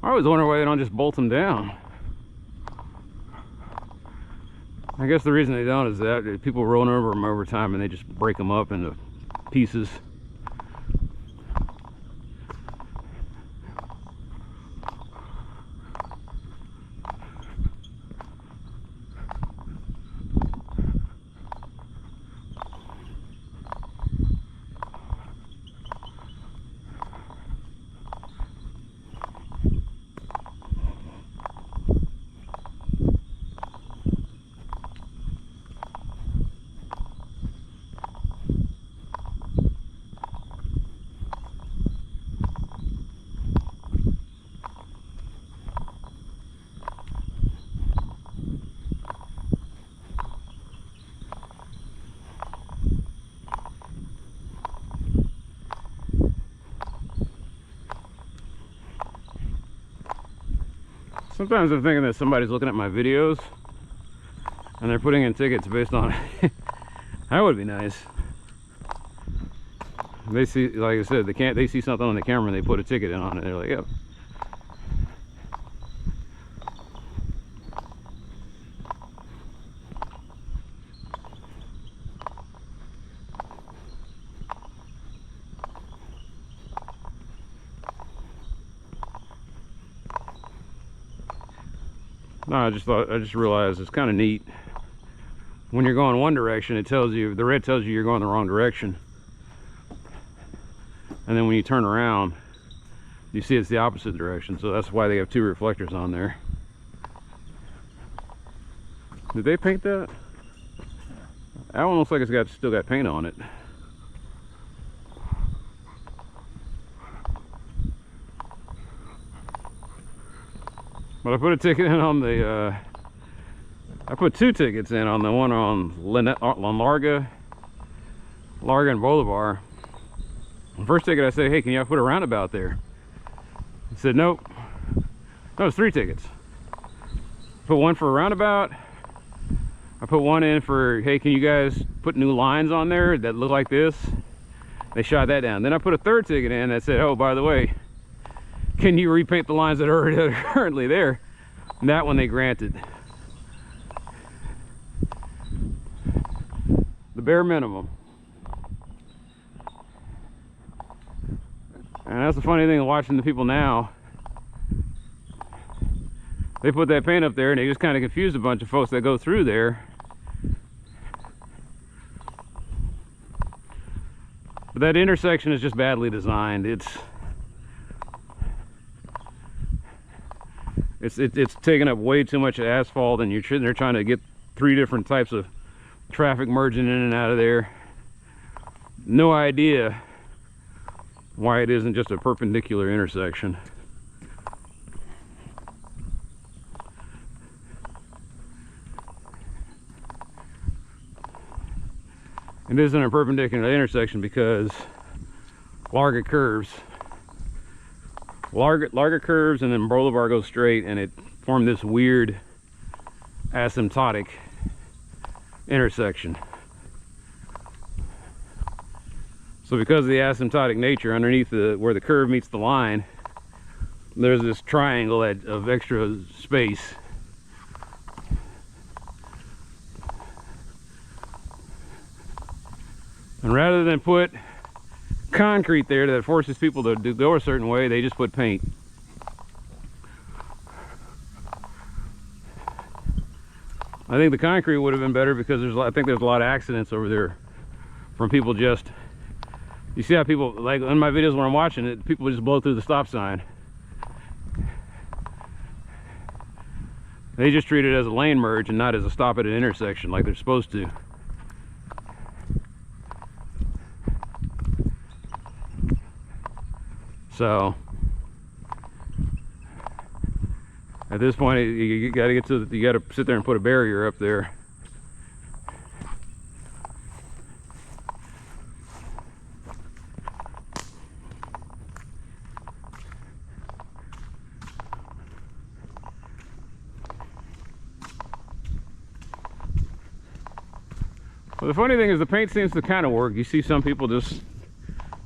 I was wondering why they don't just bolt them down. I guess the reason they don't is that people run over them over time and they just break them up into pieces. Sometimes I'm thinking that somebody's looking at my videos and they're putting in tickets based on it. That would be nice. They see, like I said, they see something on the camera and they put a ticket in on it. They're like, yep. No, I just realized it's kind of neat. When you're going one direction, it tells you, the red tells you you're going the wrong direction. And then when you turn around, you see it's the opposite direction. So that's why they have two reflectors on there. Did they paint that? That one looks like it's still got paint on it. But I put a ticket in on the, I put two tickets in on the one on Larga and Bolivar. The first ticket I said, hey, can you put a roundabout there? He said, nope. No, it's 3 tickets. Put one for a roundabout. I put one in for, hey, can you guys put new lines on there that look like this? They shot that down. Then I put a third ticket in that said, oh, by the way, can you repaint the lines that are currently there? And that one they granted. The bare minimum. And that's the funny thing, watching the people now. They put that paint up there and they just kind of confused a bunch of folks that go through there. But that intersection is just badly designed. It's taking up way too much asphalt, and they're trying to get 3 different types of traffic merging in and out of there. No idea why it isn't just a perpendicular intersection. It isn't a perpendicular intersection because Larga curves. Larga curves and then Bolivar goes straight, and it formed this weird asymptotic intersection. So because of the asymptotic nature, underneath where the curve meets the line, there's this triangle of extra space. And rather than put concrete there that forces people to go a certain way, they just put paint. I think the concrete would have been better because I think there's a lot of accidents over there from people just, you see how people, like in my videos when I'm watching it, people just blow through the stop sign. They just treat it as a lane merge and not as a stop at an intersection like they're supposed to. So at this point, you got to sit there and put a barrier up there. Well, the funny thing is the paint seems to kind of work. You see some people just,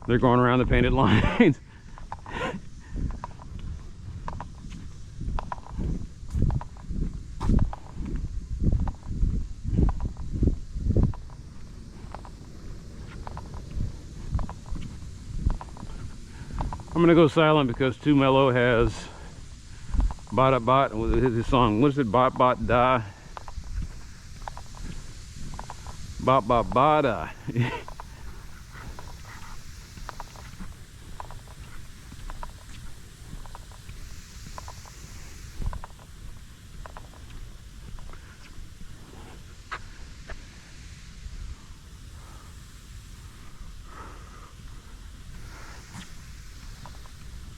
they're going around the painted lines. I'm gonna go silent because Too Mellow has Bot with his song. What is it? Bot Da. Bot Da.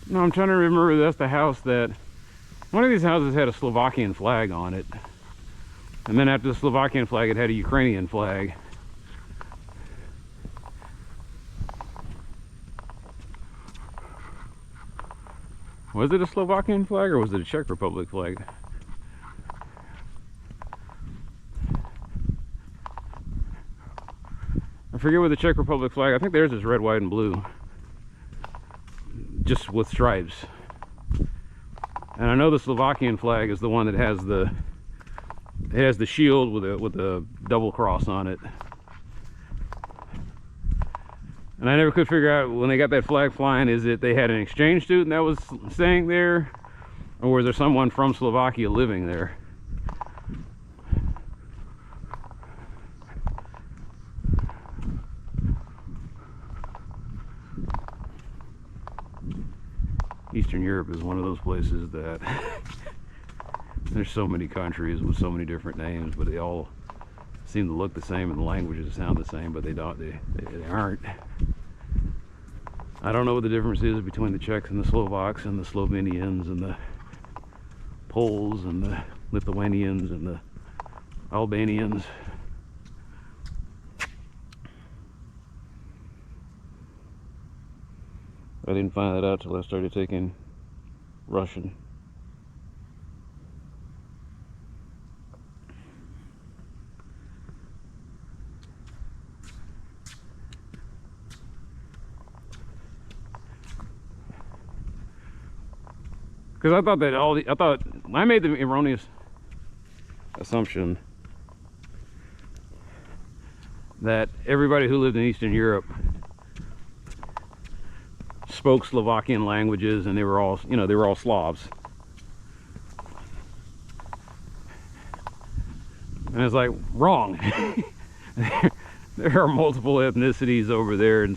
No, I'm trying to remember, that's the house that, one of these houses had a Slovakian flag on it. And then after the Slovakian flag, it had a Ukrainian flag. Was it a Slovakian flag or was it a Czech Republic flag? I forget what the Czech Republic flag. I think theirs is red, white, and blue, just with stripes. And I know the Slovakian flag is the one that has the shield with a double cross on it. And I never could figure out when they got that flag flying, is it they had an exchange student that was staying there, or was there someone from Slovakia living there? Eastern Europe is one of those places that there's so many countries with so many different names, but they all seem to look the same and the languages sound the same, but they don't. They aren't. I don't know what the difference is between the Czechs and the Slovaks and the Slovenians and the Poles and the Lithuanians and the Albanians. I didn't find that out till I started taking Russian. Because I thought that I made the erroneous assumption that everybody who lived in Eastern Europe spoke Slovakian languages, and they were all, you know, they were all Slavs. And it's like, wrong. There are multiple ethnicities over there, and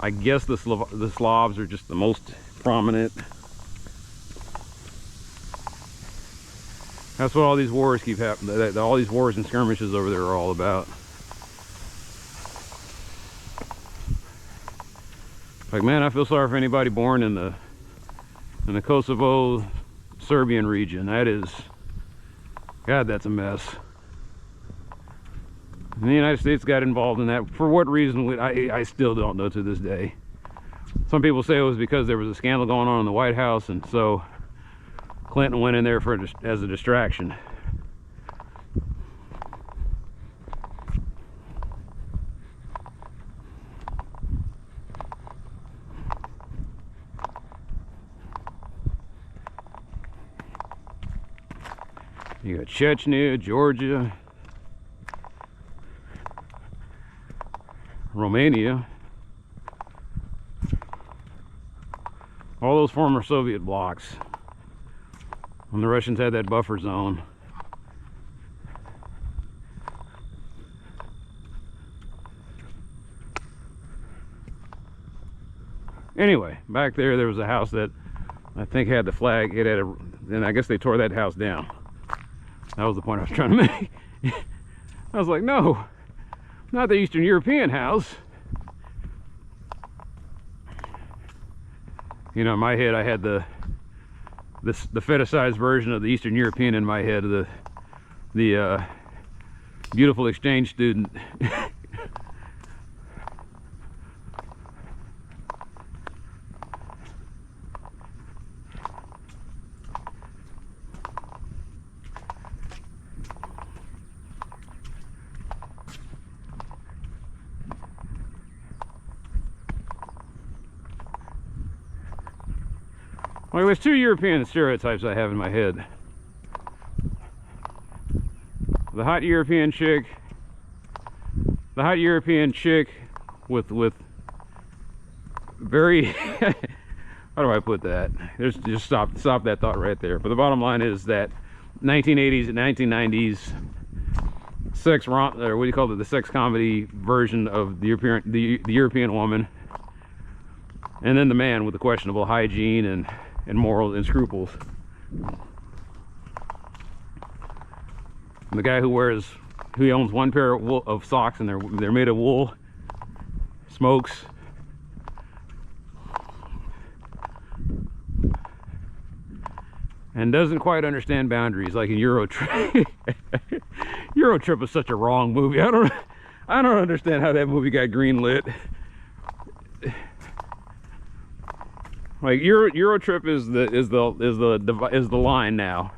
I guess the Slavs are just the most prominent. That's what all these wars keep happening. All these wars and skirmishes over there are all about. Like, man, I feel sorry for anybody born in the Kosovo Serbian region. That is, God, that's a mess. And the United States got involved in that. For what reason, I still don't know to this day. Some people say it was because there was a scandal going on in the White House, and so Clinton went in there as a distraction. You got Chechnya, Georgia, Romania, all those former Soviet blocs. When the Russians had that buffer zone. Anyway, back there was a house that I think had the flag. It had and I guess they tore that house down. That was the point I was trying to make. I was like, no, not the Eastern European house. You know, in my head I had the fetishized version of the Eastern European in my head, the beautiful exchange student. Well, there's two European stereotypes I have in my head. The hot European chick with very how do I put that? There's just stop that thought right there. But the bottom line is that 1980s and 1990s sex or what do you call it, the sex comedy version of the European woman, and then the man with the questionable hygiene and morals and scruples. And the guy who owns one pair of socks and they're made of wool, smokes, and doesn't quite understand boundaries, like in Eurotrip. Eurotrip is such a wrong movie. I don't understand how that movie got greenlit. Like Euro Trip is the line now.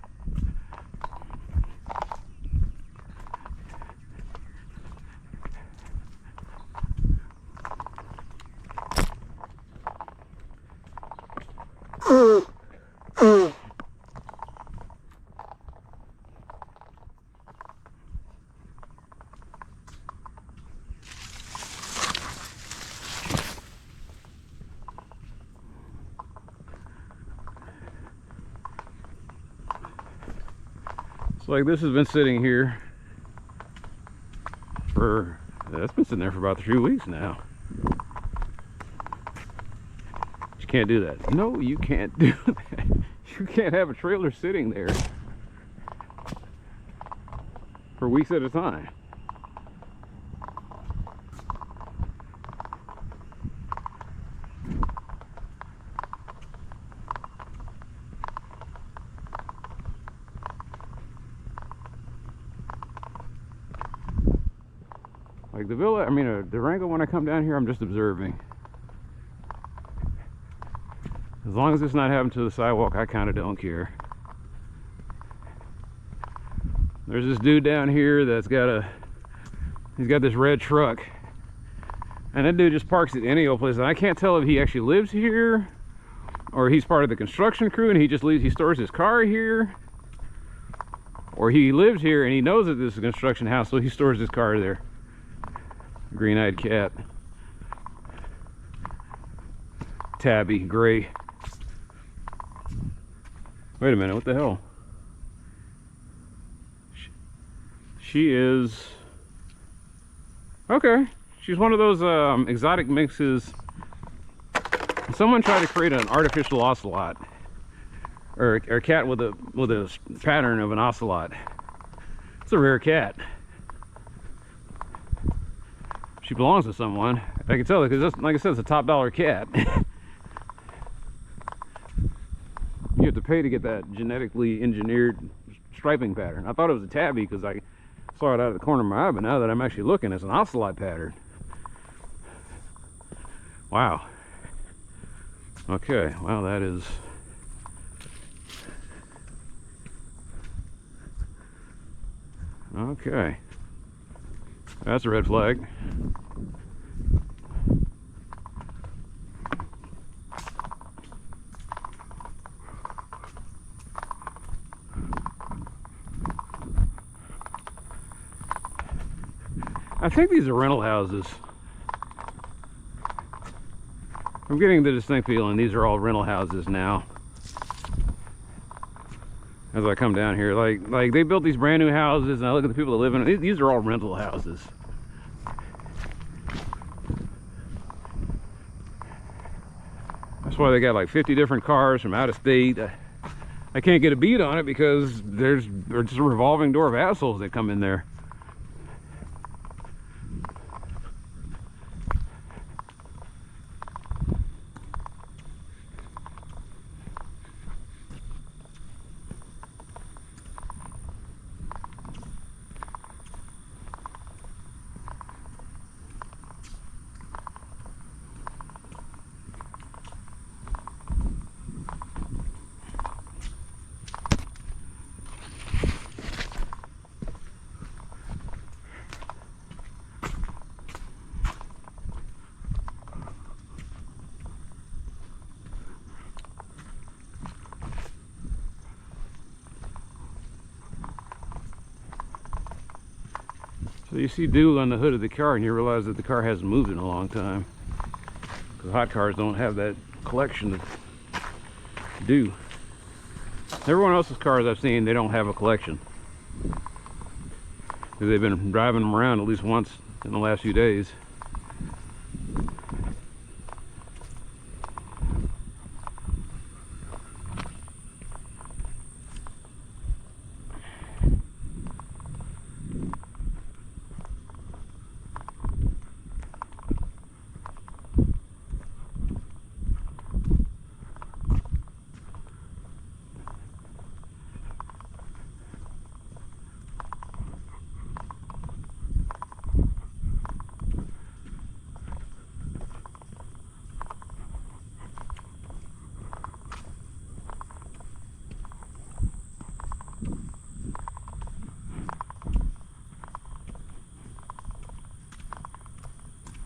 It's like this has been sitting here for, that's been sitting there for about 3 weeks now. You can't do that. No, you can't do that. You can't have a trailer sitting there for weeks at a time. Like the villa, I mean, Durango, when I come down here, I'm just observing. As long as it's not happening to the sidewalk, I kind of don't care. There's this dude down here that's he's got this red truck. And that dude just parks at any old place. And I can't tell if he actually lives here or he's part of the construction crew and he stores his car here. Or he lives here and he knows that this is a construction house, so he stores his car there. Green-eyed cat. Tabby, gray. Wait a minute, what the hell? She is... Okay, she's one of those exotic mixes. Someone tried to create an artificial ocelot. Or a cat with a pattern of an ocelot. It's a rare cat. She belongs to someone. I can tell because, like I said, it's a top dollar cat. You have to pay to get that genetically engineered striping pattern. I thought it was a tabby because I saw it out of the corner of my eye, but now that I'm actually looking, it's an ocelot pattern. Wow. Okay, wow, that is... Okay. That's a red flag. I think these are rental houses. I'm getting the distinct feeling these are all rental houses now. As I come down here, like they built these brand new houses, and I look at the people that live in it. These are all rental houses. That's why they got like 50 different cars from out of state. I can't get a beat on it because there's just a revolving door of assholes that come in there. So you see dew on the hood of the car and you realize that the car hasn't moved in a long time. Because hot cars don't have that collection of dew. Everyone else's cars I've seen, they don't have a collection. Because they've been driving them around at least once in the last few days.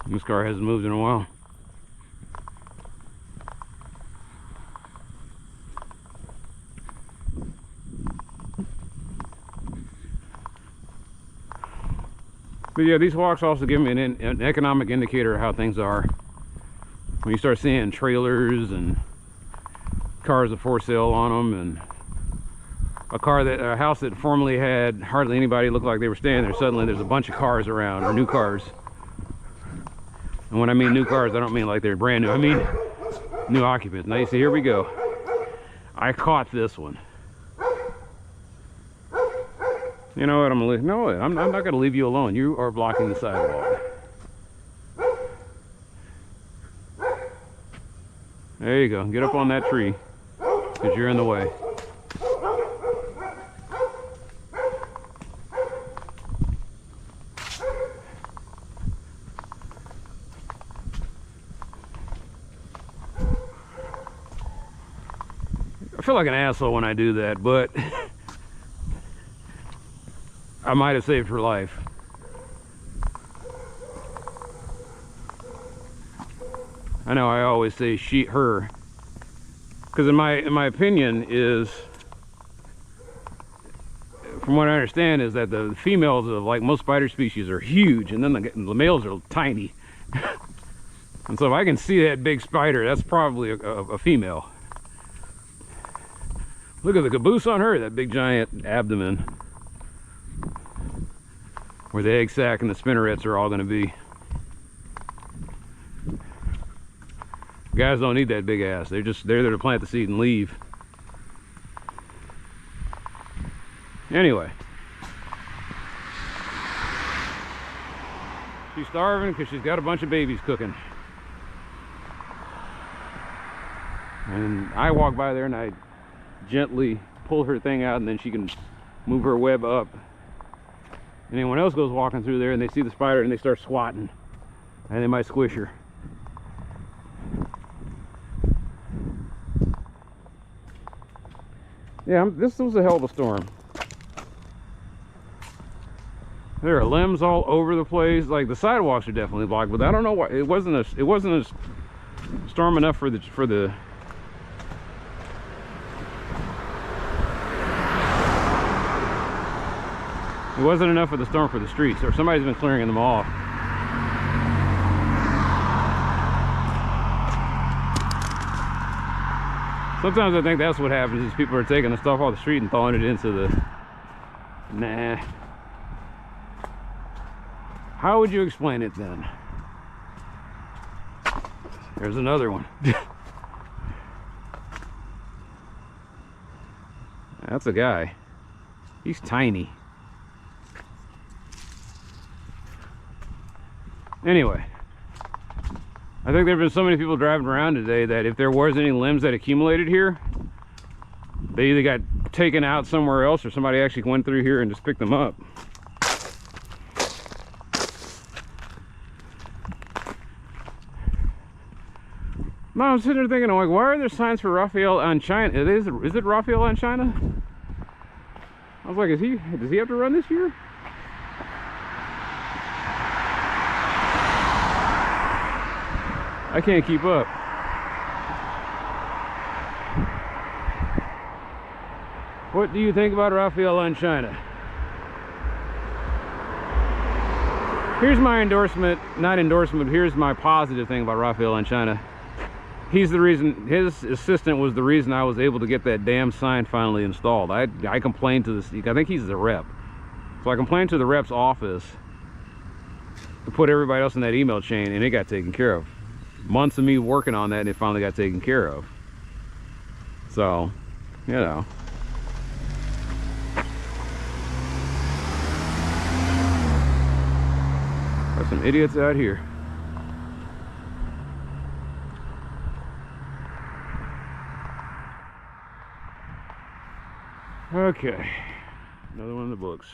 This car hasn't moved in a while. But yeah, these walks also give me an economic indicator of how things are. When you start seeing trailers and cars for sale on them, and a house that formerly had hardly anybody looked like they were staying there, suddenly there's a bunch of cars around, or new cars. And when I mean new cars, I don't mean like they're brand new, I mean new occupants. Now you see, here we go. I caught this one. You know what, I'm not gonna leave you alone. You are blocking the sidewalk. There you go, get up on that tree, because you're in the way. I feel like an asshole when I do that, but I might have saved her life. I know I always say her, because in my opinion is, from what I understand, is that the females of like most spider species are huge, and then the males are tiny. And so if I can see that big spider, that's probably a female. Look at the caboose on her, that big giant abdomen, where the egg sac and the spinnerets are all going to be. Guys don't need that big ass. They're there to plant the seed and leave. Anyway, she's starving because she's got a bunch of babies cooking. And I walk by there and I gently pull her thing out, and then she can move her web up. And anyone else goes walking through there and they see the spider and they start swatting, and they might squish her. Yeah, this was a hell of a storm. There are limbs all over the place. Like, the sidewalks are definitely blocked, but I don't know why it wasn't a storm enough for the It wasn't enough of the storm for the streets, or somebody's been clearing them off. Sometimes I think that's what happens, is people are taking the stuff off the street and throwing it into the... Nah. How would you explain it then? There's another one. That's a guy. He's tiny. Anyway, I think there have been so many people driving around today that if there was any limbs that accumulated here, they either got taken out somewhere else or somebody actually went through here and just picked them up. No, I'm sitting there thinking, like, why are there signs for Raphael on China? Is it Raphael on China? I was like, does he have to run this year? I can't keep up. What do you think about Raphael on China? Here's my endorsement, not endorsement, here's my positive thing about Raphael on China. He's the reason, his assistant was the reason I was able to get that damn sign finally installed. I complained to this, I think he's the rep. So I complained to the rep's office to put everybody else in that email chain, and it got taken care of. Months of me working on that, and it finally got taken care of. So, you know. There's some idiots out here. Okay, another one in the books.